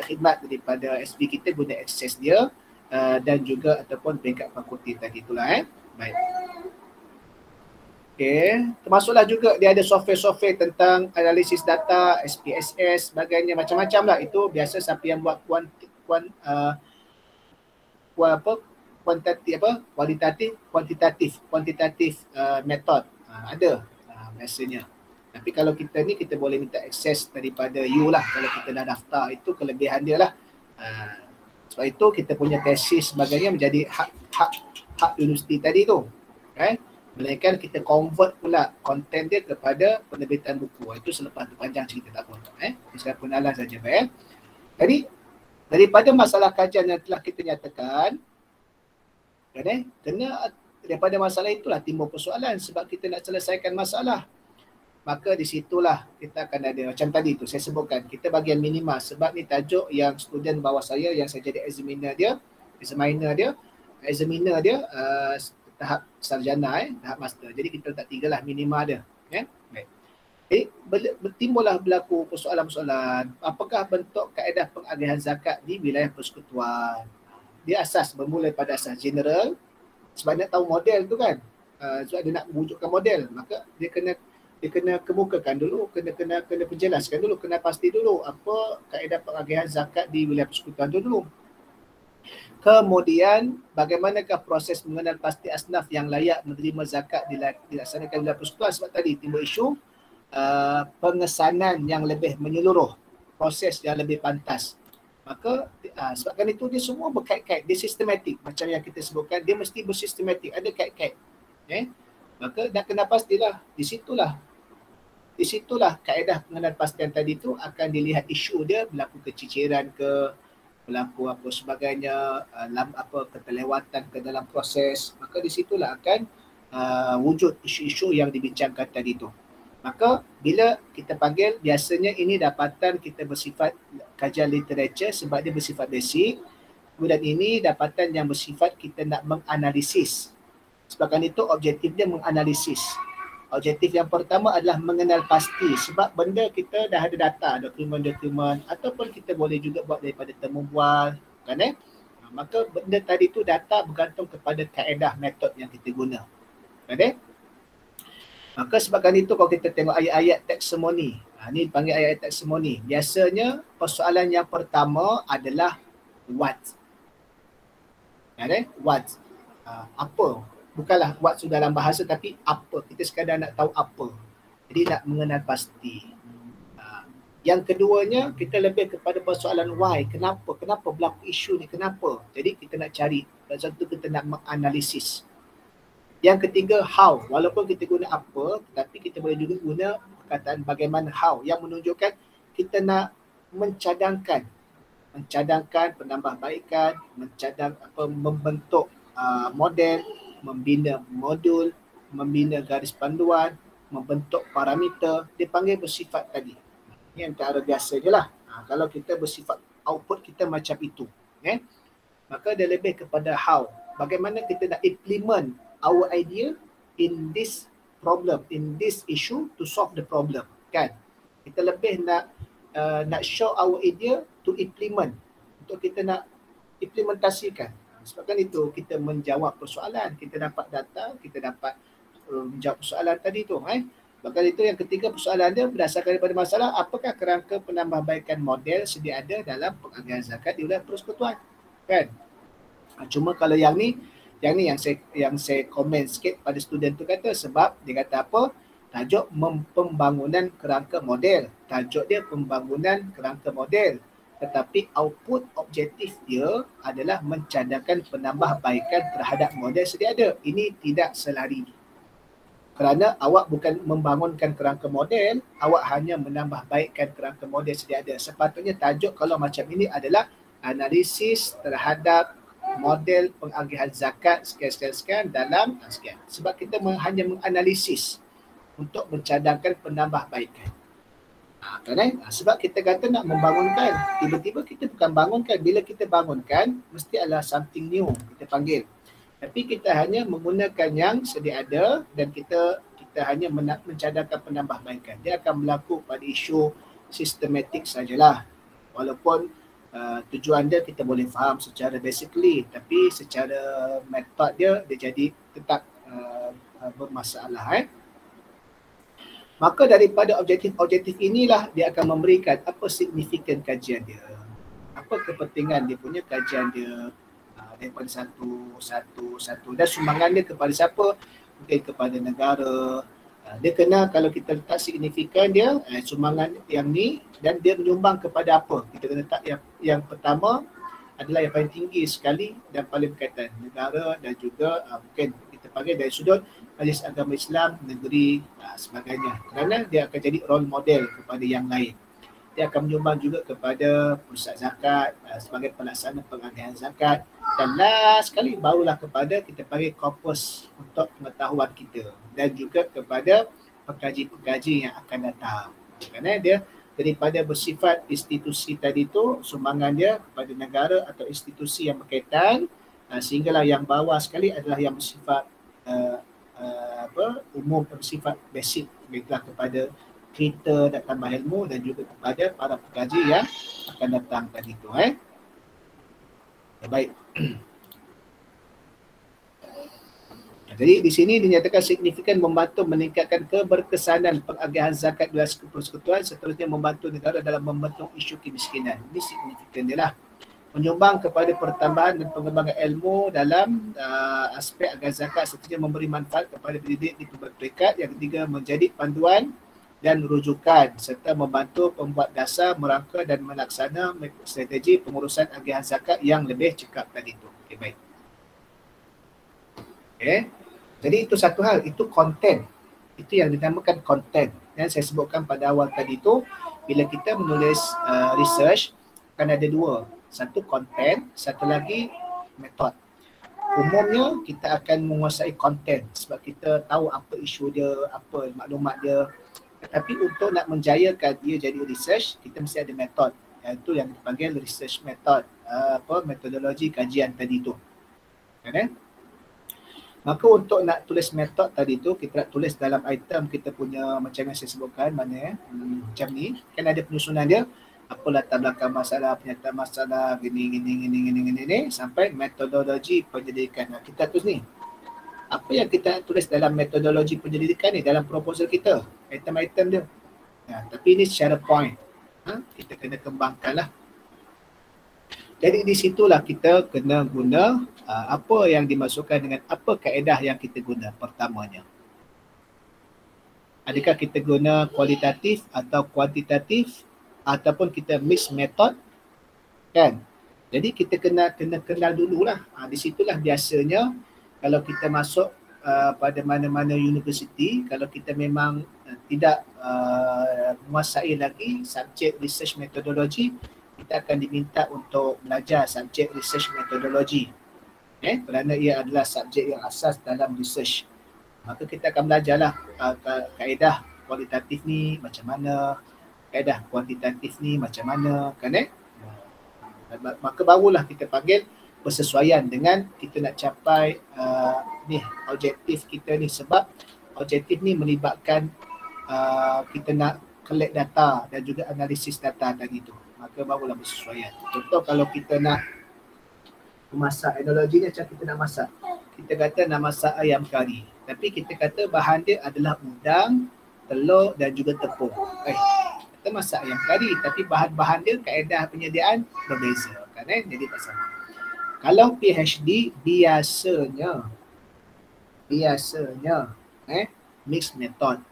Speaker 1: khidmat daripada SP kita, guna akses dia dan juga ataupun peringkat fakulti tadi itulah. Baik. Okay. Termasuklah juga dia ada software-software tentang analisis data, SPSS, sebagainya, macam-macam lah. Itu biasa siapa yang buat kuantitatif method ada biasanya. Tapi kalau kita ni, kita boleh minta akses daripada you lah. Kalau kita dah daftar, itu kelebihan dia lah. Sebab itu kita punya tesis sebagainya menjadi hak universiti tadi tu. Melainkan kita convert pula konten dia kepada penerbitan buku. Itu selepas tu panjang cerita, tak apa. Saya penalan saja. Jadi daripada masalah kajian yang telah kita nyatakan, kena daripada masalah itulah timbul persoalan sebab kita nak selesaikan masalah. Maka di situlah kita akan ada macam tadi tu saya sebutkan, kita bagian minima sebab ni tajuk yang student bawah saya yang saya jadi examiner dia tahap sarjana, tahap master. Jadi kita letak 3 lah minima dia. Baik. Bertimbullah berlaku persoalan-persoalan. Apakah bentuk kaedah pengagihan zakat di wilayah persekutuan? Dia asas bermula pada asas general. Sebab nak tahu model tu kan. Sebab dia nak wujudkan model, maka dia kena kemukakan dulu, kena penjelaskan dulu, kena pasti dulu apa kaedah pengagihan zakat di wilayah persekutuan tu dulu. Kemudian bagaimanakah proses mengenal pasti asnaf yang layak menerima zakat dilaksanakan wilayah persekutuan. Sebab tadi timbul isu pengesanan yang lebih menyeluruh, proses yang lebih pantas. Maka sebabkan itu dia semua berkait-kait, dia sistematik. Macam yang kita sebutkan, dia mesti bersistematik, ada kait-kait. Maka dah kena pastilah, di situlah kaedah pengenalan pastian tadi tu akan dilihat isu dia, berlaku keciciran ke, berlaku apa sebagainya, keterlewatan ke dalam proses. Maka di situlah akan wujud isu-isu yang dibincangkan tadi tu. Maka bila kita panggil, biasanya ini dapatan kita bersifat kajian literature sebab dia bersifat basic. Kemudian ini dapatan yang bersifat kita nak menganalisis. Sebabkan itu objektifnya menganalisis. Objektif yang pertama adalah mengenal pasti sebab benda kita dah ada data, dokumen-dokumen, ataupun kita boleh juga buat daripada temu bual, kan maka benda tadi tu data bergantung kepada kaedah metod yang kita guna. Kan maka sebabkan itu kalau kita tengok ayat-ayat taxonomy, ni dipanggil ayat-ayat taxonomy. Biasanya persoalan yang pertama adalah what. What. Apa? Bukanlah what sudah dalam bahasa, tapi apa. Kita sekadar nak tahu apa. Jadi nak mengenal pasti. Yang keduanya, kita lebih kepada persoalan why. Kenapa? Kenapa berlaku isu ni? Kenapa? Jadi kita nak cari. Dan satu kita nak menganalisis. Yang ketiga, how. Walaupun kita guna apa, tetapi kita boleh juga guna perkataan bagaimana how. Yang menunjukkan kita nak mencadangkan penambahbaikan, membentuk model, membina modul, membina garis panduan, membentuk parameter, dipanggil bersifat tadi. Ini antara biasa je lah. Kalau kita bersifat output kita macam itu. Maka dia lebih kepada how. Bagaimana kita nak implement our idea in this problem, in this issue to solve the problem. Kan? Kita lebih nak show our idea to implement. Untuk kita nak implementasikan. Sebabkan itu kita menjawab persoalan, kita dapat data, kita dapat menjawab persoalan tadi tu. Bahkan itu yang ketiga persoalan dia berdasarkan daripada masalah apakah kerangka penambahbaikan model sedia ada dalam pengagihan zakat di wilayah persekutuan. Kan? Cuma kalau yang ni yang saya komen sikit pada student tu kata sebab dia kata apa? Tajuk pembangunan kerangka model. Tajuk dia pembangunan kerangka model. Tetapi output objektif dia adalah mencadangkan penambahbaikan terhadap model sedia ada. Ini tidak selari. Kerana awak bukan membangunkan kerangka model, awak hanya menambahbaikkan kerangka model sedia ada. Sepatutnya tajuk kalau macam ini adalah analisis terhadap model pengagihan zakat sekian dalam sekian. Sebab kita hanya menganalisis untuk mencadangkan penambahbaikan. Sebab kita kata nak membangunkan, tiba-tiba kita bukan bangunkan. Bila kita bangunkan, mesti adalah something new kita panggil. Tapi kita hanya menggunakan yang sedia ada dan kita hanya mencadangkan penambahbaikan. Dia akan berlaku pada isu sistematik sajalah. Walaupun tujuan dia kita boleh faham secara basically, tapi secara metod dia jadi tetap bermasalah. Maka daripada objektif-objektif inilah dia akan memberikan apa signifikan kajian dia, apa kepentingan dia punya kajian dia daripada satu dan sumbangan dia kepada siapa, mungkin kepada negara. Dia kena, kalau kita letak signifikan dia sumbangan yang ni dan dia menyumbang kepada apa, kita kena letak yang pertama adalah yang paling tinggi sekali dan paling berkaitan negara dan juga mungkin kita panggil dari sudut majlis agama Islam, negeri sebagainya, kerana dia akan jadi role model kepada yang lain. Dia akan menyumbang juga kepada pusat zakat sebagai pelaksana pengagihan zakat, dan last sekali barulah kepada kita panggil korpus untuk pengetahuan kita dan juga kepada pengkaji-pengkaji yang akan datang. Kerana dia daripada bersifat institusi tadi tu, sumbangan dia kepada negara atau institusi yang berkaitan, sehinggalah yang bawah sekali adalah yang bersifat umum, bersifat basic, baiklah kepada kita dan tambah ilmu dan juga kepada para pengkaji yang akan datang tadi tu. Baik. Jadi di sini dinyatakan signifikan membantu meningkatkan keberkesanan pengagihan zakat di persekutuan, seterusnya membantu negara dalam membentuk isu kemiskinan. Ini signifikan dia lah. Menyumbang kepada pertambahan dan pengembangan ilmu dalam aspek agar zakat, seterusnya memberi manfaat kepada pendidik di pelbagai peringkat. Yang ketiga, menjadi panduan dan rujukan serta membantu pembuat dasar, merangka dan melaksana strategi pengurusan agihan zakat yang lebih cekap tadi itu. Okey, baik. Okey. Jadi itu satu hal, itu konten. Itu yang dinamakan konten. Dan saya sebutkan pada awal tadi itu, bila kita menulis research, akan ada dua. Satu konten, satu lagi metod. Umumnya kita akan menguasai konten sebab kita tahu apa isu dia, apa maklumat dia. Tapi untuk nak menjayakan dia jadi research, kita mesti ada metod. Iaitu yang dipanggil research method, metodologi kajian tadi tu. Kan? Maka untuk nak tulis metod tadi tu, kita nak tulis dalam item kita punya, macam yang saya sebutkan, mana macam ni, kan ada penyusunan dia. Apa latar belakang masalah, pernyataan masalah, gini, sampai metodologi penyelidikan. Kita tulis ni. Apa yang kita tulis dalam metodologi penyelidikan ni, dalam proposal kita, item-item dia. Tapi ini secara point. Kita kena kembangkan lah. Jadi di situlah kita kena guna apa yang dimasukkan dengan apa kaedah yang kita guna pertamanya. Adakah kita guna kualitatif atau kuantitatif, ataupun kita mix method, kan? Jadi kita kena kenal dululah. Di situlah biasanya kalau kita masuk pada mana-mana universiti, kalau kita memang tidak menguasai lagi subjek research methodology, kita akan diminta untuk belajar subjek research methodology. Kerana ia adalah subjek yang asas dalam research. Maka kita akan belajarlah kaedah kualitatif ni macam mana, kaedah kuantitatif ni macam mana, kan maka barulah kita panggil persesuaian dengan kita nak capai ni objektif kita ni, sebab objektif ni melibatkan kita nak collect data dan juga analisis data tadi tu, maka barulah bersesuaian. Contoh kalau kita nak memasak, analogi ni macam kita nak masak, kita kata nak masak ayam kari, tapi kita kata bahan dia adalah udang, telur dan juga tepung. Kita masak ayam kari, tapi bahan-bahan dia, kaedah penyediaan berbeza, kan jadi tak sama. Kalau PhD biasanya mixed method,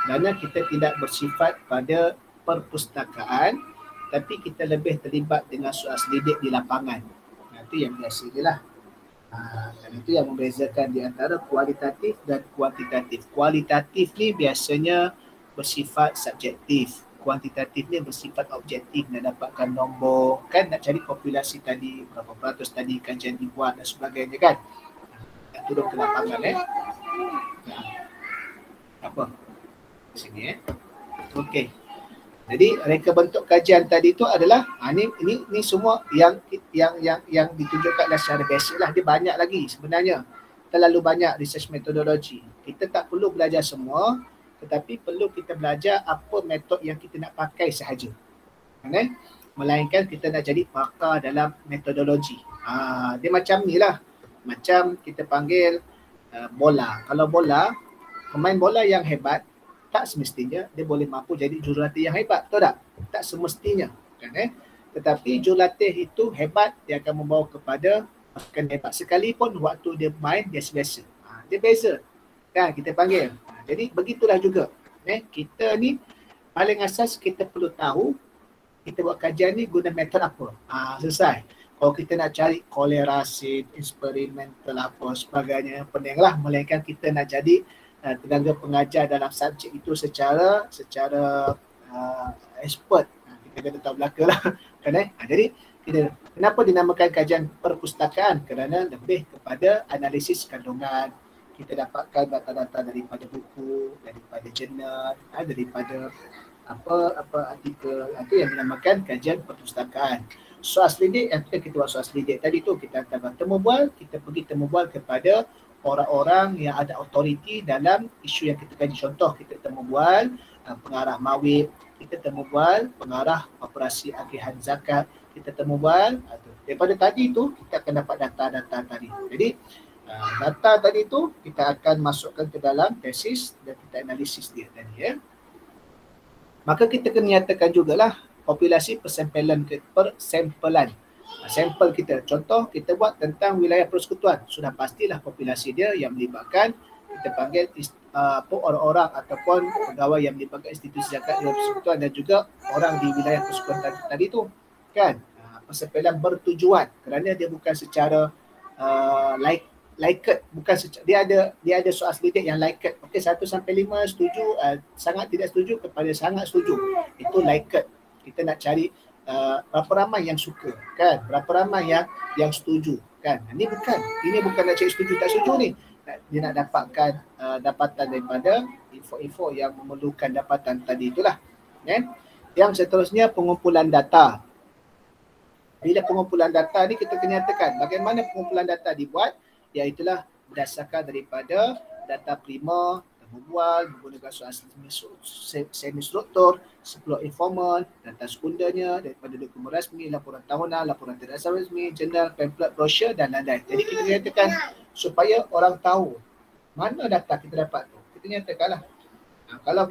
Speaker 1: kerana kita tidak bersifat pada perpustakaan, tapi kita lebih terlibat dengan soal selidik di lapangan. Itu yang biasa je lah. Dan itu yang membezakan di antara kualitatif dan kuantitatif. Kualitatif ni biasanya bersifat subjektif. Kuantitatif ni bersifat objektif, nak dapatkan nombor, kan nak cari populasi tadi, berapa peratus tadi kajian dibuat dan sebagainya, kan. Nak turun ke lapangan Apa? Di sini Okey. Jadi reka bentuk kajian tadi tu adalah ni semua yang ditunjukkan secara basic lah. Dia banyak lagi sebenarnya. Terlalu banyak research methodology. Kita tak perlu belajar semua, tetapi perlu kita belajar apa metod yang kita nak pakai sahaja. Kan? Melainkan kita nak jadi pakar dalam metodologi. Dia macam ni lah. Macam kita panggil bola. Kalau bola, pemain bola yang hebat, tak semestinya dia boleh mampu jadi jurulatih yang hebat, betul tak? Tak semestinya, kan Tetapi jurulatih itu hebat, dia akan membawa kepada akan hebat sekalipun waktu dia main biasa-biasa. Dia beza, kan kita panggil. Jadi begitulah juga. Kita ni paling asas kita perlu tahu kita buat kajian ni guna metod apa. Selesai. Kalau kita nak cari kolerasi, eksperimental apa sebagainya, pentinglah, melainkan kita nak jadi tenaga pengajar dalam subjek itu secara expert. Kita kena tahu belaka lah. Kan? Jadi kenapa dinamakan kajian perpustakaan? Kerana lebih kepada analisis kandungan. Kita dapatkan data-data daripada buku, daripada jurnal, daripada apa artikel. Itu yang dinamakan kajian perpustakaan. Soal selidik, yang kita buat soal selidik tadi tu, kita akan temu bual, kita pergi temu bual kepada orang-orang yang ada autoriti dalam isu yang kita kaji. Contoh, kita temu bual pengarah mawib, kita temu bual pengarah operasi agihan zakat, kita temu bual daripada tadi tu kita akan dapat data-data tadi. Jadi data tadi tu kita akan masukkan ke dalam tesis dan kita analisis dia tadi Maka kita kena nyatakan jugalah populasi persampelan sampel kita. Contoh, kita buat tentang wilayah persekutuan. Sudah pastilah populasi dia yang melibatkan, kita panggil orang-orang ataupun pegawai yang melibatkan institusi zakat di persekutuan dan juga orang di wilayah persekutuan tadi tu. Kan? Persampelan bertujuan kerana dia bukan secara liket, bukan dia ada soal selidik yang liket. Okey, 1 sampai 5 setuju, sangat tidak setuju kepada sangat setuju. Itu liket. Kita nak cari berapa ramai yang suka, kan? Berapa ramai yang setuju, kan? Ini bukan nak cari setuju tak setuju ni. Dia nak dapatkan dapatan daripada info-info yang memerlukan dapatan tadi itulah. Kan? Yang seterusnya pengumpulan data. Bila pengumpulan data ni kita kena nyatakan bagaimana pengumpulan data dibuat, iaitulah berdasarkan daripada data prima, temu bual, menggunakan soal semi-struktur, 10 informan, data sekundernya daripada dokumen rasmi, laporan tahunan, laporan tidak rasmi, jurnal, pamphlet, brosur dan lain-lain. Jadi kita nyatakan supaya orang tahu mana data kita dapat tu. Kita nyatakanlah. Kalau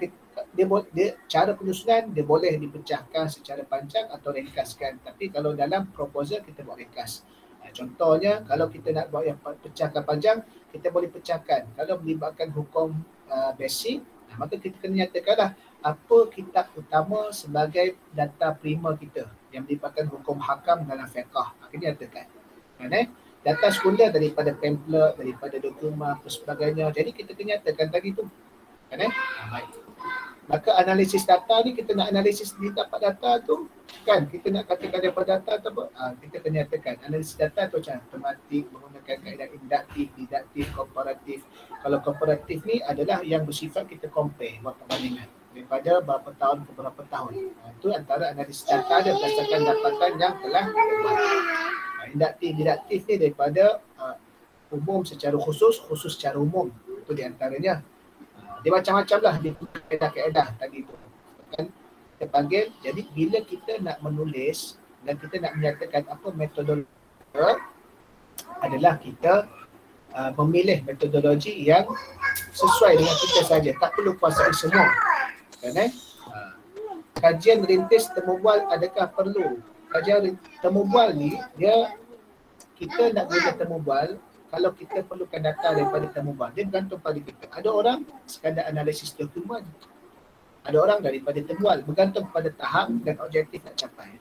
Speaker 1: dia cara penyusunan dia boleh dipecahkan secara panjang atau ringkaskan. Tapi kalau dalam proposal kita buat ringkas. Contohnya kalau kita nak buat yang pecahkan panjang, kita boleh pecahkan. Kalau melibatkan hukum basic, maka kita kena nyatakanlah apa kitab utama sebagai data prima kita yang melibatkan hukum hakam dalam fiqh. Kena nyatakan. Data sekunder daripada pamphlet, daripada dokumen dan sebagainya. Jadi kita kena nyatakan tadi tu. Baik. Maka analisis data ni, kita nak analisis di dapat data tu, kan kita nak katakan daripada data tu apa? Kita kena nyatakan analisis data tu macam tematik, menggunakan kaedah induktif, didaktif, komparatif. Kalau komparatif ni adalah yang bersifat kita compare, buat perbandingan daripada berapa tahun ke berapa tahun. Itu antara analisis data dia berdasarkan dapatan yang telah dibuat. Induktif, didaktif ni daripada umum secara khusus secara umum. Itu di antaranya. Dia macam-macam lah dia kaedah-kaedah tadi tu. Kan kita panggil, jadi bila kita nak menulis dan kita nak menyatakan apa metodologi, adalah kita memilih metodologi yang sesuai dengan kita saja. Tak perlu kuasai semua. Kan kajian rintis temu bual adakah perlu? Kajian temu bual ni dia kita nak guna temu bual. Kalau kita perlukan data daripada temu bual, dia bergantung pada kita. Ada orang sekadar analisis dokumen. Ada orang daripada temu bual, bergantung pada tahap dan objektif nak capai.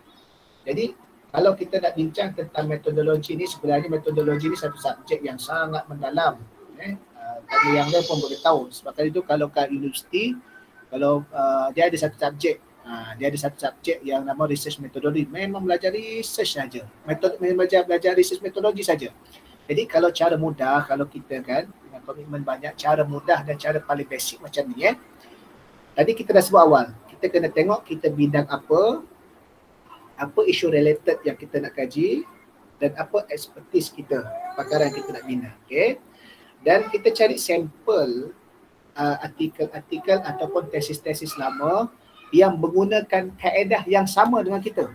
Speaker 1: Jadi, kalau kita nak bincang tentang metodologi ni, sebenarnya metodologi ni satu subjek yang sangat mendalam. Bagi yang lain pun boleh tahu. Sebab itu kalau kat universiti, kalau dia ada satu subjek, dia ada satu subjek yang nama research metodologi. Memang belajar research saja. Belajar research metodologi saja. Jadi kalau cara mudah, kalau kita kan dengan komitmen banyak, cara mudah dan cara paling basic macam ni Tadi kita dah sebut awal, kita kena tengok kita bidang apa isu related yang kita nak kaji dan apa expertise kita, pakaran kita nak bina. Okay. Dan kita cari sampel artikel-artikel ataupun tesis-tesis lama yang menggunakan kaedah yang sama dengan kita.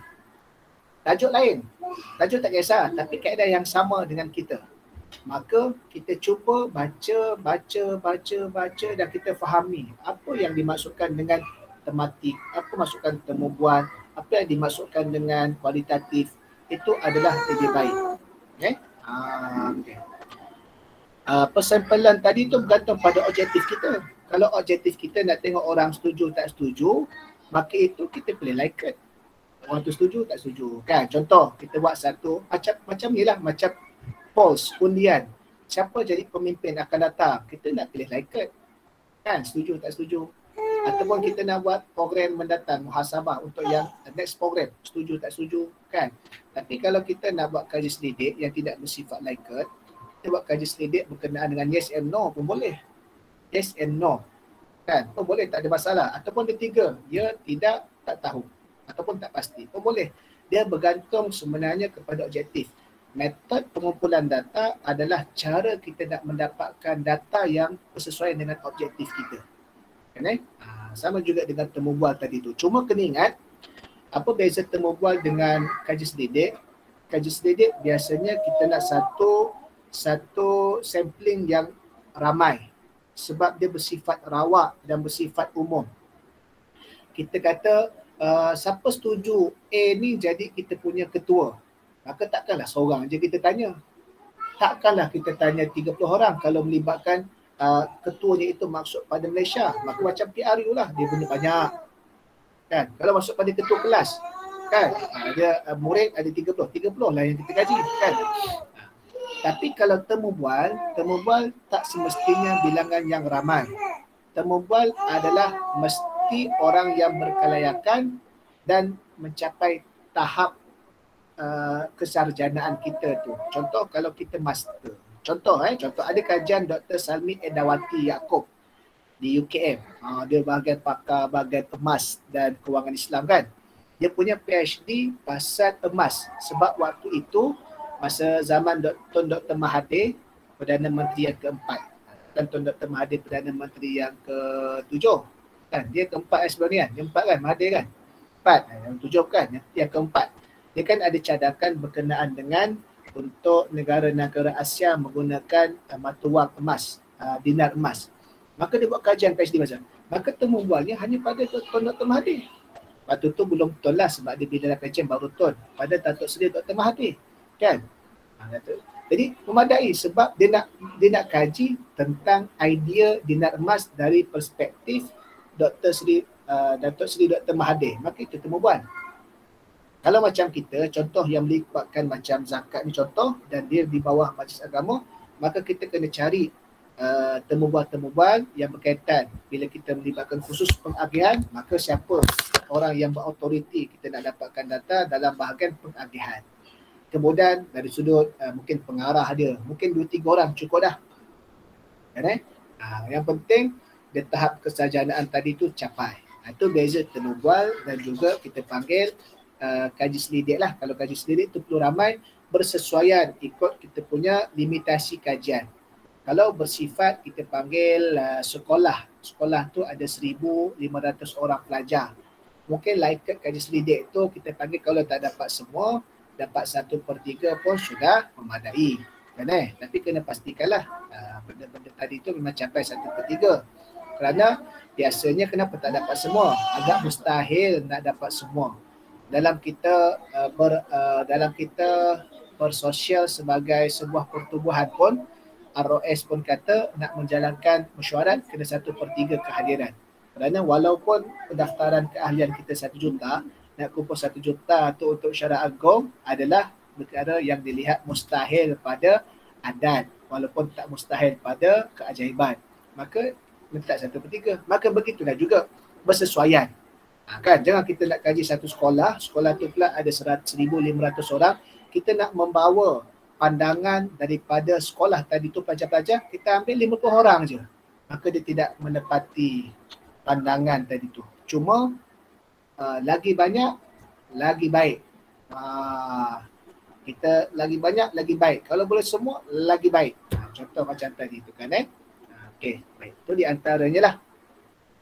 Speaker 1: Tajuk lain, tajuk tak kisah, tapi kaedah yang sama dengan kita. Maka kita cuba baca dan kita fahami apa yang dimaksudkan dengan tematik, apa maksudkan temubuan, apa yang dimaksudkan dengan kualitatif, itu adalah lebih baik. Okay? Okay. Persampelan tadi tu bergantung pada objektif kita. Kalau objektif kita nak tengok orang setuju tak setuju, maka itu kita boleh like it. Orang tu setuju tak setuju. Kan? Contoh, kita buat satu macam ni lah, macam polls, undian. Siapa jadi pemimpin akan datang, kita nak pilih like it. Kan? Setuju tak setuju. Ataupun kita nak buat program mendatang, muhasabah untuk yang next program, setuju tak setuju. Kan? Tapi kalau kita nak buat kaji selidik yang tidak bersifat like it, kita buat kaji selidik berkenaan dengan yes and no pun boleh. Yes and no. Kan? Pun boleh, tak ada masalah. Ataupun ketiga, dia tidak, tak tahu. Ataupun tak pasti pun boleh. Dia bergantung sebenarnya kepada objektif. Metod pengumpulan data adalah cara kita nak mendapatkan data yang bersesuaian dengan objektif kita. Kan? Sama juga dengan temubual tadi tu. Cuma kena ingat, apa beza temubual dengan kaji selidik? Kaji selidik biasanya kita nak satu sampling yang ramai sebab dia bersifat rawak dan bersifat umum. Kita kata siapa setuju A ni jadi kita punya ketua, maka takkanlah seorang je kita tanya. Takkanlah kita tanya 30 orang kalau melibatkan ketuanya itu maksud pada Malaysia. Maka macam PRU lah, dia guna banyak. Kan? Kalau maksud pada ketua kelas, kan? Dia murid ada 30 lah yang kita kaji. Kan? Tapi kalau temubual tak semestinya bilangan yang ramai. Temubual adalah mesti orang yang berkelayakan dan mencapai tahap kesarjanaan kita tu. Contoh kalau kita master. Contoh ada kajian Dr. Salmi Edawati Yaakob di UKM. Dia bahagian pakar bahagian emas dan kewangan Islam kan. Dia punya PhD pasal emas sebab waktu itu masa zaman Tun Dr. Mahathir, Perdana Menteri yang keempat. Dan Tun Dr. Mahathir Perdana Menteri yang ketujuh. Kan? Dia keempat sebelum ni kan? Yang empat kan? Mahathir kan? Empat. Yang tujuh kan? Yang keempat. Dia kan ada cadangkan berkenaan dengan untuk negara-negara Asia menggunakan mata wang emas, dinar emas. Maka dia buat kajian PhD macam. Maka temubualnya hanya pada Tun Dr. Mahathir. Waktu tu belum betul lah sebab dia bila kajian baru Tun. Pada Datuk Seri Dr. Mahathir. Kan? Jadi memadai sebab dia nak kaji tentang idea dinar emas dari perspektif Datuk Seri Dr. Mahathir. Maka itu temubual. Kalau macam kita, contoh yang melibatkan macam zakat ni contoh dan dia di bawah majlis agama, maka kita kena cari temubual-temubual yang berkaitan. Bila kita melibatkan khusus pengagihan, maka siapa orang yang berautoriti kita nak dapatkan data dalam bahagian pengagihan. Kemudian dari sudut mungkin pengarah dia, mungkin 2-3 orang cukup dah. Kan? Yang penting dia tahap kesarjanaan tadi tu capai. Itu beza temubual dan juga kita panggil kaji selidik lah. Kalau kaji selidik tu perlu ramai bersesuaian ikut kita punya limitasi kajian. Kalau bersifat kita panggil sekolah. Sekolah tu ada 1,500 orang pelajar. Mungkin like kaji selidik tu kita panggil kalau tak dapat semua, dapat 1/3 pun sudah memadai. Kan Tapi kena pastikanlah benda-benda tadi tu memang capai 1/3. Kerana biasanya kenapa tak dapat semua? Agak mustahil nak dapat semua. Dalam kita bersosial sebagai sebuah pertubuhan pun, ROS pun kata nak menjalankan mesyuarat kena 1/3 kehadiran. Kerana walaupun pendaftaran keahlian kita 1 juta, nak kumpul 1 juta tu untuk syarat agung adalah perkara yang dilihat mustahil pada adat walaupun tak mustahil pada keajaiban. Maka letak 1/3. Maka begitulah juga bersesuaian. Kan jangan kita nak kaji satu sekolah tu pula ada 1,500 orang, kita nak membawa pandangan daripada sekolah tadi tu pelajar-pelajar, kita ambil 50 orang je. Maka dia tidak menepati pandangan tadi tu. Cuma lagi banyak lagi baik. Kita lagi banyak lagi baik. Kalau boleh semua lagi baik. Contoh macam tadi tu kan okey, baik. Itu di antaranya lah.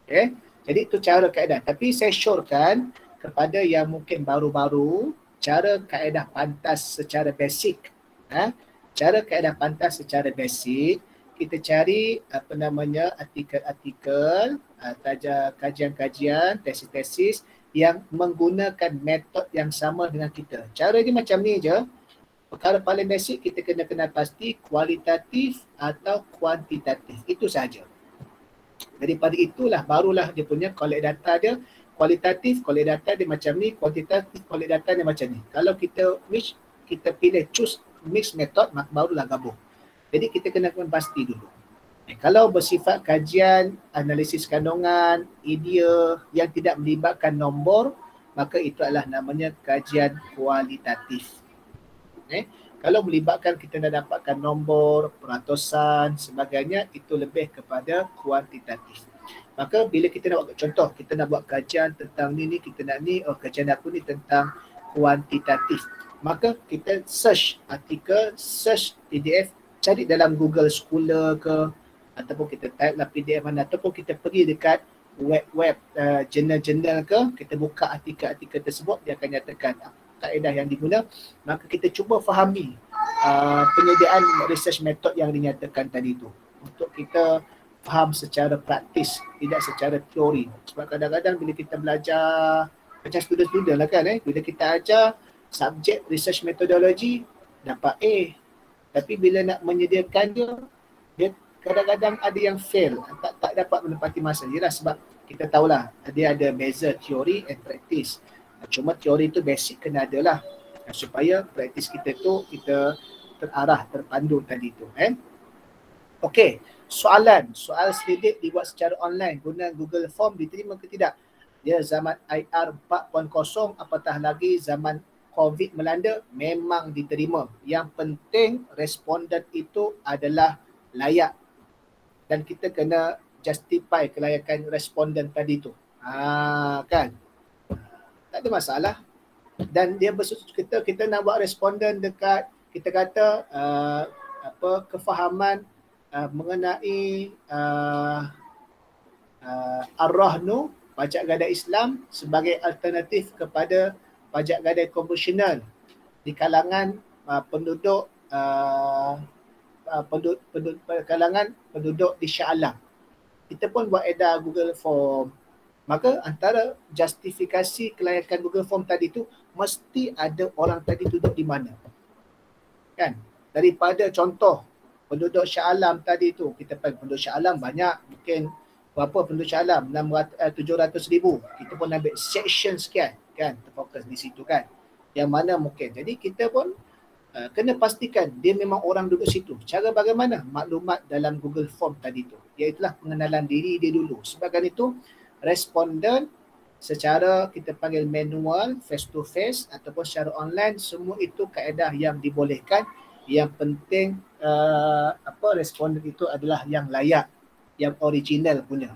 Speaker 1: Okey. Jadi itu cara kaedah. Tapi saya syorkan kepada yang mungkin baru-baru, cara kaedah pantas secara basic. Cara kaedah pantas secara basic, kita cari artikel-artikel, kajian-kajian, tesis-tesis yang menggunakan metod yang sama dengan kita. Cara dia macam ni je. Perkara paling basic kita kena kenal pasti kualitatif atau kuantitatif. Itu saja. Daripada itulah barulah dia punya collect data dia. Kualitatif, collect data dia macam ni. Kuantitatif, collect data dia macam ni. Kalau kita pilih choose mix method, maka barulah gabung. Jadi kita kena pasti dulu. Kalau bersifat kajian, analisis kandungan, idea yang tidak melibatkan nombor, maka itu adalah namanya kajian kualitatif. Kalau melibatkan kita dah dapatkan nombor, peratusan, sebagainya, itu lebih kepada kuantitatif. Maka bila kita nak buat contoh, kita nak buat kajian tentang ni, kita nak ni, kajian aku ni tentang kuantitatif. Maka kita search artikel, search PDF, cari dalam Google Scholar ke, ataupun kita type lah PDF mana, ataupun kita pergi dekat web jurnal-jurnal ke, kita buka artikel-artikel tersebut, dia akan nyatakan kaedah yang diguna. Maka kita cuba fahami penyediaan research method yang dinyatakan tadi tu, untuk kita faham secara praktis, tidak secara teori. Sebab kadang-kadang bila kita belajar macam student-student lah kan, bila kita ajar subjek research methodology dapat A, tapi bila nak menyediakan dia kadang-kadang ada yang fail, tak dapat menepati masa. Yalah, sebab kita tahulah dia ada beza teori and practice. Cuma teori tu basic kena ada lah, supaya praktis kita tu kita terarah, terpandu tadi tu. Okey, soal selidik dibuat secara online guna Google Form diterima ke tidak? Dia zaman IR 4.0, apatah lagi zaman COVID melanda, memang diterima. Yang penting responden itu adalah layak dan kita kena justify kelayakan responden tadi tu. Kan? Tak ada masalah. Dan dia kita nak buat responden dekat, kita kata kefahaman mengenai ar-rahnu, pajak gadai Islam sebagai alternatif kepada pajak gadai konvensional di kalangan kalangan penduduk di Shah Alam. Kita pun buat edar Google Form. Maka antara justifikasi kelayakan Google Form tadi tu, mesti ada orang tadi duduk di mana. Kan? Daripada contoh penduduk Shah Alam tadi tu, kita panggil penduduk Shah Alam banyak, mungkin berapa penduduk Shah Alam? 700,000. Kita pun ambil section sekian, kan? Terfokus di situ kan. Yang mana mungkin. Jadi kita pun kena pastikan dia memang orang duduk situ. Cara bagaimana? Maklumat dalam Google Form tadi tu. Iaitulah pengenalan diri dia dulu. Sebabkan itu, responden secara kita panggil manual, face to face ataupun secara online, semua itu kaedah yang dibolehkan. Yang penting responden itu adalah yang layak, yang original punya.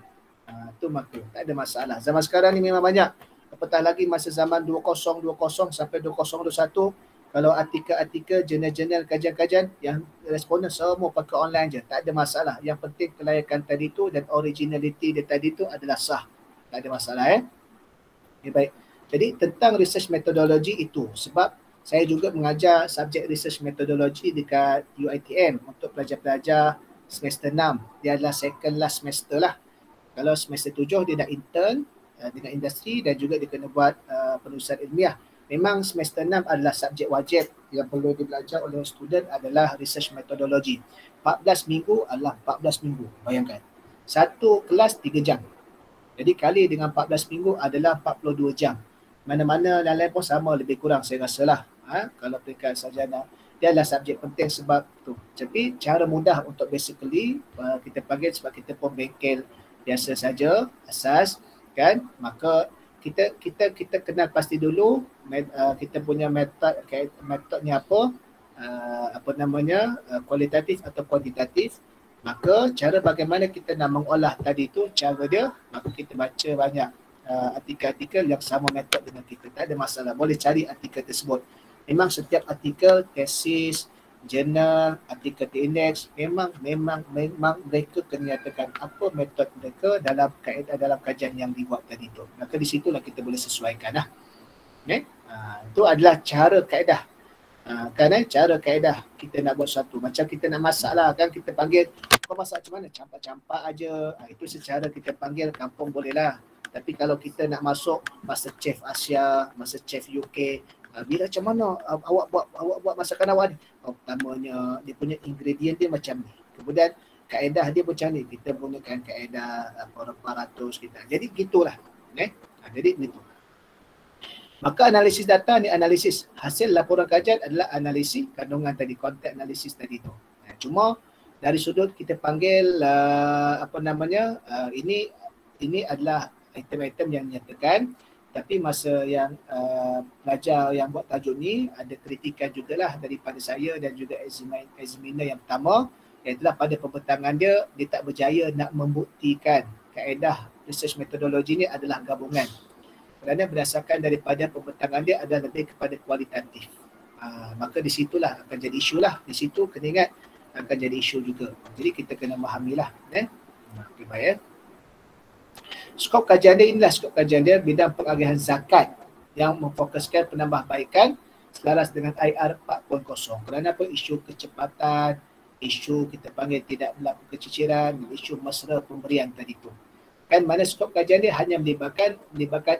Speaker 1: Itu maka tak ada masalah. Zaman sekarang ni memang banyak. Apatah lagi masa zaman 2020 sampai 2021, kalau artikel-artikel, jurnal-jurnal, kajian-kajian yang responden semua pakai online je. Tak ada masalah. Yang penting kelayakan tadi tu dan originality dia tadi tu adalah sah. Tak ada masalah Okay, baik. Jadi tentang research methodology itu, sebab saya juga mengajar subjek research methodology dekat UiTM untuk pelajar-pelajar semester 6. Dia adalah second last semester lah. Kalau semester 7 dia dah intern dengan industri dan juga dia kena buat penulisan ilmiah. Memang semester 6 adalah subjek wajib yang perlu dibelajar oleh student adalah research methodology. 14 minggu adalah 14 minggu. Bayangkan. Satu kelas 3 jam. Jadi kali dengan 14 minggu adalah 42 jam. Mana-mana lain-lain pun sama lebih kurang saya rasalah. Kalau peringkat sarjana. Dia adalah subjek penting sebab tu. Tapi cara mudah untuk basically kita panggil sebab kita pun bengkel biasa saja, asas kan. Maka kita kenal pasti dulu kita punya metodnya apa namanya, kualitatif atau kuantitatif. Maka cara bagaimana kita nak mengolah tadi tu, cara dia, maka kita baca banyak artikel-artikel yang sama metod dengan kita. Tak ada masalah. Boleh cari artikel tersebut. Memang setiap artikel, tesis, jurnal, artikel indeks memang mereka kena nyatakan apa metod mereka dalam kaedah dalam kajian yang dibuat tadi tu. Maka di situlah kita boleh sesuaikan lah. Okay? Itu adalah cara kaedah. Cara kaedah kita nak buat sesuatu. Macam kita nak masak lah kan, kita panggil kau masak macam mana? Campak-campak aja. Itu secara kita panggil kampung boleh lah. Tapi kalau kita nak masuk MasterChef Asia, MasterChef UK, bila macam mana awak buat masakan awak ni? Pertamanya dia punya ingredient dia macam ni. Kemudian kaedah dia macam ni. Kita gunakan kaedah 400 kita. Jadi gitulah. Jadi begitu. Maka analisis data ni analisis. Hasil laporan kajian adalah analisis kandungan tadi, konteks analisis tadi tu. Cuma dari sudut kita panggil ini adalah item-item yang nyatakan. Tapi masa yang pelajar yang buat tajuk ni ada kritikan jugalah daripada saya dan juga examiner yang pertama, iaitu pada pembentangan dia tak berjaya nak membuktikan kaedah research metodologi ni adalah gabungan. Kerana berdasarkan daripada pembentangan dia adalah lebih kepada kualitatif. Maka di situlah akan jadi isu lah. Di situ kena ingat akan jadi isu juga. Jadi kita kena memahamilah. Okay, baik. Skop kajian dia inilah skop kajian dia bidang pengagihan zakat yang memfokuskan penambahbaikan selaras dengan IR 4.0. Kerana apa? Isu kecepatan, isu kita panggil tidak berlaku keciciran, isu mesra pemberian tadi tu. Kan mana skop kajian dia hanya melibatkan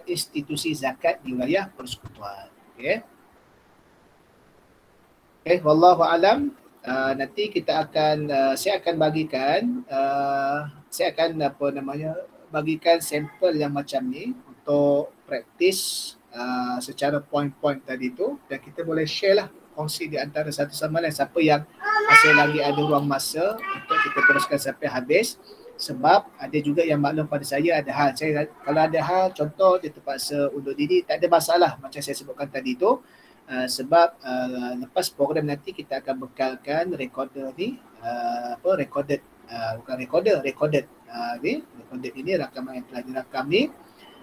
Speaker 1: institusi zakat di wilayah persekutuan. Okay. Wallahu alam. Nanti kita akan saya akan bagikan bagikan sampel yang macam ni untuk praktis secara point-point tadi tu, dan kita boleh share lah, kongsi di antara satu sama lain siapa yang masih lagi ada ruang masa untuk kita teruskan sampai habis. Sebab ada juga yang maklum pada saya ada hal, kalau ada hal contoh dia terpaksa undur diri, tak ada masalah macam saya sebutkan tadi tu. Sebab lepas program nanti kita akan bekalkan recorder ni, recorded ini rakaman yang telah direkam ni,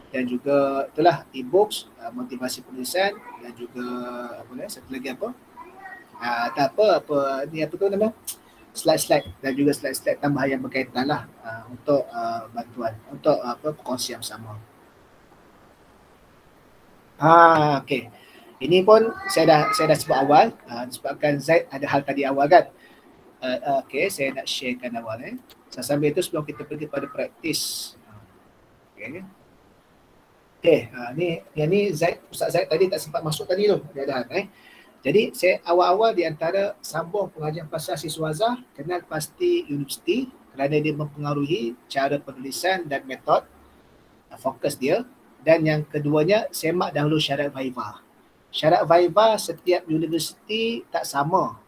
Speaker 1: dan juga itulah e-books, motivasi penulisan, dan juga satu lagi slide-slide, dan juga slide-slide tambahan yang berkaitan lah untuk bantuan, untuk perkongsian sama. Okay. Ini pun saya dah sebut awal, disebabkan Zaid ada hal tadi awal kan. Okay, saya nak sharekan awal sambil itu sebelum kita pergi pada praktis. Okay, ni Ustaz Zaid tadi tak sempat masuk tadi tu. Dia ada hal Jadi saya awal-awal di antara sambung pengajian pasal siswazah, kenal pasti universiti kerana dia mempengaruhi cara penulisan dan metod fokus dia. Dan yang keduanya, semak dahulu syarat Viva. Syarat Viva setiap universiti tak sama.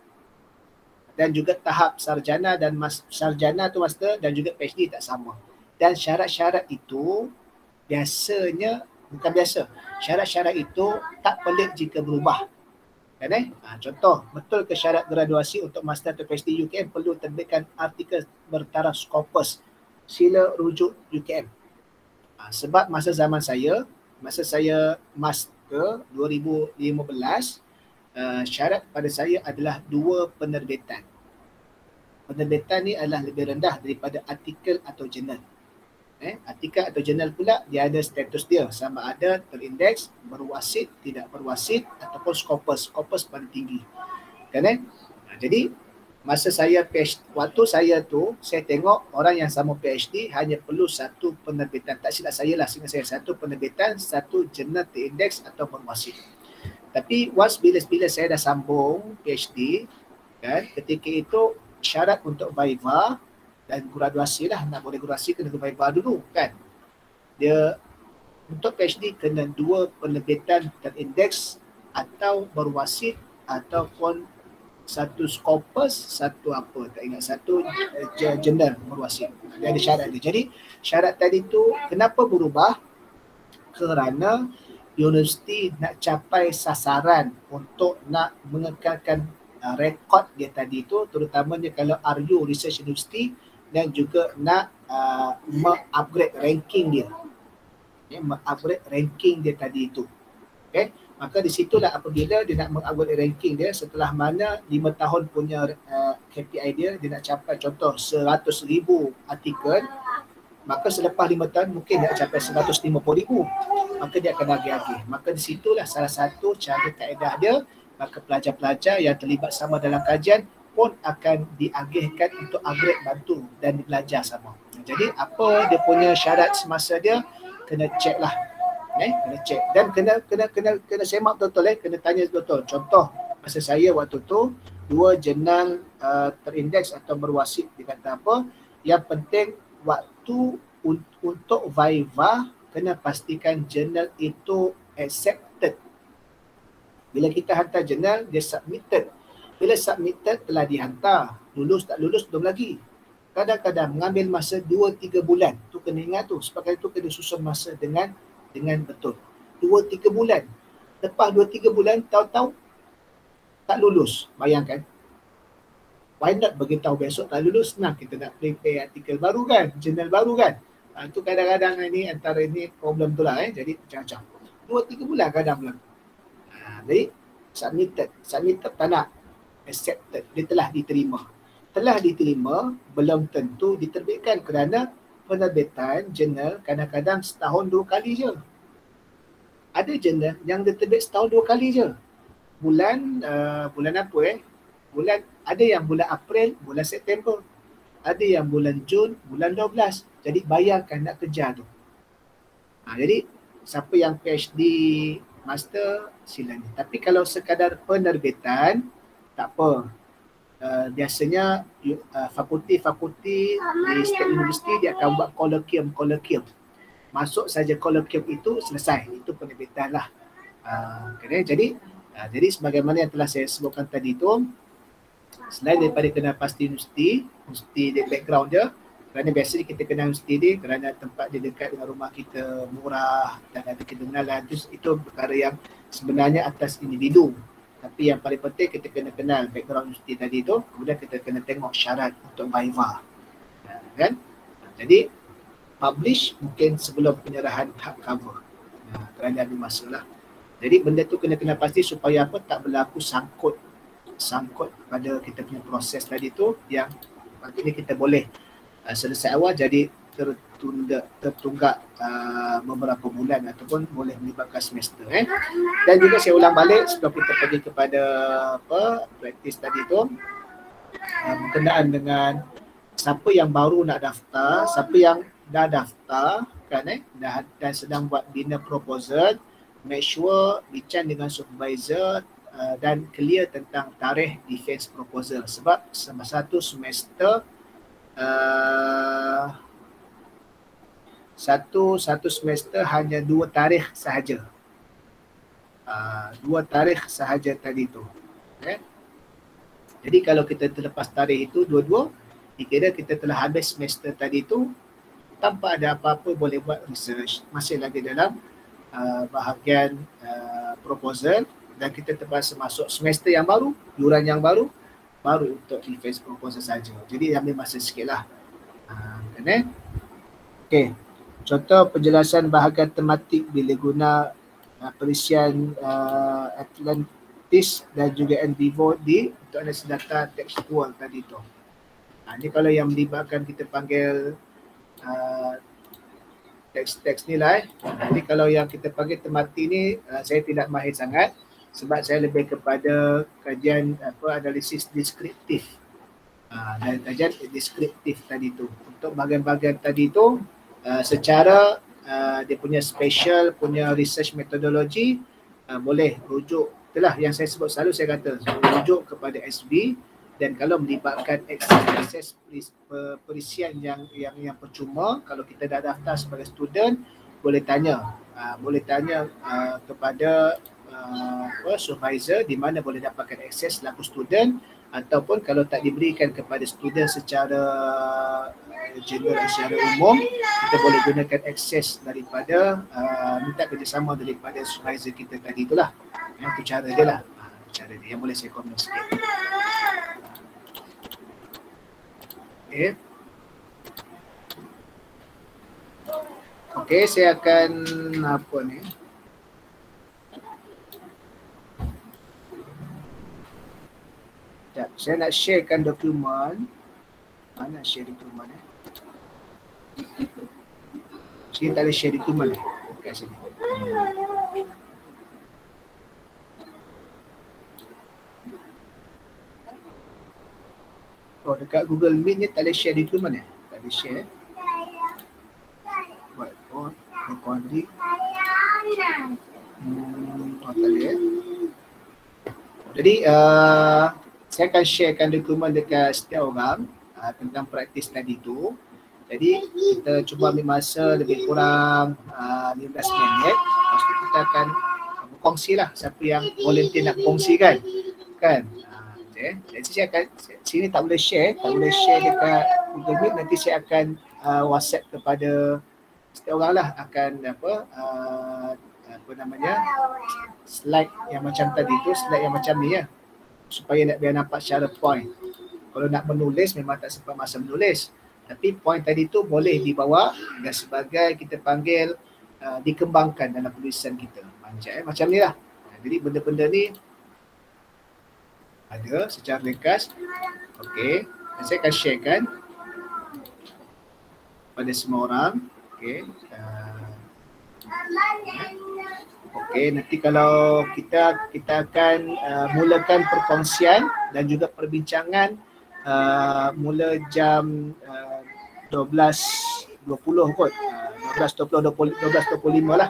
Speaker 1: Dan juga tahap sarjana dan sarjana tu master dan juga PhD tak sama. Dan syarat-syarat itu biasanya, bukan biasa, syarat-syarat itu tak pelik jika berubah. Kan contoh, betul ke syarat graduasi untuk master atau PhD UKM perlu terbitkan artikel bertaraf Scopus? Sila rujuk UKM. Sebab masa saya master 2015, syarat pada saya adalah 2 penerbitan. Penerbitan ni adalah lebih rendah daripada artikel atau jurnal. Artikel atau jurnal pula dia ada status dia, sama ada terindeks, berwasit, tidak berwasit, ataupun Scopus paling tinggi. Kan jadi masa saya PhD, waktu saya tu saya tengok orang yang sama PhD hanya perlu 1 penerbitan. Tak silap saya lah, sehingga saya 1 penerbitan, 1 jurnal terindeks atau berwasit. Tapi bila saya dah sambung PhD kan, ketika itu syarat untuk Viva dan graduasi lah, nak boleh graduasi kena ke Viva dulu kan. Dia untuk PhD kena 2 penerbitan terindeks atau berwasit, ataupun 1 Scopus, 1 tak ingat, 1 jurnal berwasit. Dia ada syarat dia. Jadi syarat tadi tu kenapa berubah? Kerana universiti nak capai sasaran untuk nak mengekalkan rekod dia tadi tu, terutamanya kalau RU Research University, dan juga nak upgrade ranking dia. mengupgrade ranking dia tadi itu. Okay? Maka di situlah apabila dia nak mengupgrade ranking dia, setelah mana 5 tahun punya KPI dia nak capai contoh 100,000 artikel, maka selepas 5 tahun mungkin dia capai 150,000, maka dia akan agih-agih. Maka di situlah salah satu cara kaedah dia, maka pelajar-pelajar yang terlibat sama dalam kajian pun akan diagihkan untuk upgrade bantu dan belajar sama. Jadi apa dia punya syarat semasa dia, kena check lah. Kena check dan kena semak betul, kena tanya betul. Contoh masa saya waktu tu 2 jurnal terindeks atau berwasit, dia kata apa, yang penting waktu untuk Viva kena pastikan jurnal itu accepted. Bila kita hantar jurnal, dia submitted. Bila submitted telah dihantar, lulus tak lulus belum lagi. Kadang-kadang mengambil masa 2-3 bulan. Tu kena ingat tu, sebab itu kena susun masa dengan betul. 2-3 bulan. Lepas 2-3 bulan, tahu-tahu tak lulus. Bayangkan. Why not beritahu besok tak lulus? Nah, kita nak prepare artikel baru kan, jurnal baru kan. Itu kadang-kadang ini antara ini problem tu lah. Jadi macam-macam. 2-3 bulan kadang bulan. Jadi submitted tak nak. Accepted. Dia telah diterima. Telah diterima, belum tentu diterbitkan kerana penerbitan jurnal kadang-kadang setahun 2 kali je. Ada jurnal yang diterbit setahun 2 kali je. Bulan apa bulan, ada yang bulan April, bulan September. Ada yang bulan Jun, bulan 12. Jadi bayangkan nak kejar tu. Jadi siapa yang PhD, master, silakan. Tapi kalau sekadar penerbitan, tak apa. Biasanya fakulti di setiap universiti dia akan buat kolokium. Masuk saja kolokium itu selesai, itu penerbitan lah. Jadi sebagaimana yang telah saya sebutkan tadi itu, selain daripada kena pasti universiti dia background dia, kerana biasanya kita kenal universiti dia kerana tempat dia dekat dengan rumah kita, murah dan ada kedengaran, itu perkara yang sebenarnya atas individu. Tapi yang paling penting kita kena kenal background universiti tadi tu, kemudian kita kena tengok syarat untuk Viva. Kan? Jadi publish mungkin sebelum penyerahan hak cover. Kerana ada masalah. Jadi benda tu kena pasti supaya apa, tak berlaku sangkut pada kita punya proses tadi tu, yang akhirnya kita boleh selesai awal jadi tertunggak beberapa bulan ataupun boleh melibatkan semester. Dan juga saya ulang balik sebelum kita pergi kepada praktis tadi tu, berkenaan dengan siapa yang baru nak daftar, siapa yang dah daftar kan dan sedang buat bina proposal, make sure bincang dengan supervisor dan clear tentang tarikh defense proposal, sebab satu semester satu semester hanya 2 tarikh sahaja. 2 tarikh sahaja tadi tu. Jadi kalau kita terlepas tarikh itu dua-dua, dikira kita telah habis semester tadi tu tanpa ada apa-apa boleh buat research. Masih lagi dalam bahagian proposal dan kita terpaksa masuk semester yang baru, yuran yang baru untuk defense proposal saja. Jadi ambil masa sikit lah. Okey. Contoh penjelasan bahagian tematik bila guna perisian Atlantis dan juga Envivo untuk analisis data tekstual tadi tu. Ini kalau yang melibatkan kita panggil teks ni lah. Jadi kalau yang kita panggil tematik ni saya tidak mahir sangat sebab saya lebih kepada kajian analisis deskriptif. Dan kajian deskriptif tadi tu. Untuk bahagian-bahagian tadi tu secara dia punya special punya research methodology boleh rujuk, itulah yang saya sebut selalu, saya kata rujuk kepada SB. Dan kalau melibatkan akses perisian yang percuma, kalau kita dah daftar sebagai student, boleh tanya kepada supervisor di mana boleh dapatkan akses selaku student, ataupun kalau tak diberikan kepada student secara general, secara umum, kita boleh gunakan akses daripada minta kerjasama daripada supervisor kita tadi itulah. Itu cara dia lah. Cara dia yang boleh saya komen sikit. Okey, saya akan apa ni? Sekejap, saya nak sharekan dokumen. Mana share dokumen eh? Sini tak ada share dokumen eh? Kat sini. Oh, dekat Google Meet ni tak ada share dokumen eh? Tak ada share. Buat recording. Oh, tak ada eh? Jadi, saya akan sharekan dokumen dekat setiap orang tentang praktis tadi tu. Jadi kita cuba ambil masa lebih kurang 15 minit. Lepas tu kita akan berkongsi lah siapa yang volunteer nak berkongsi kan. Okay. Jadi saya akan, sini tak boleh share dekat Google Meet. Nanti saya akan WhatsApp kepada setiap orang lah akan apa namanya, slide yang macam tadi tu, slide yang macam ni ya. Supaya biar nampak secara point. Kalau nak menulis memang tak sempat masa menulis. Tapi point tadi tu boleh dibawa dan sebagai kita panggil dikembangkan dalam tulisan kita. Macam ni lah. Jadi benda-benda ni ada secara ringkas. Okey. Saya akan sharekan pada semua orang. Okey. Okey, nanti kalau kita akan mulakan perkongsian dan juga perbincangan mula jam 12.20 kot. 12.25 lah.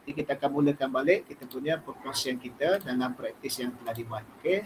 Speaker 1: Jadi kita akan mulakan balik kita punya perkongsian kita dalam praktis yang telah dibuat. Okey.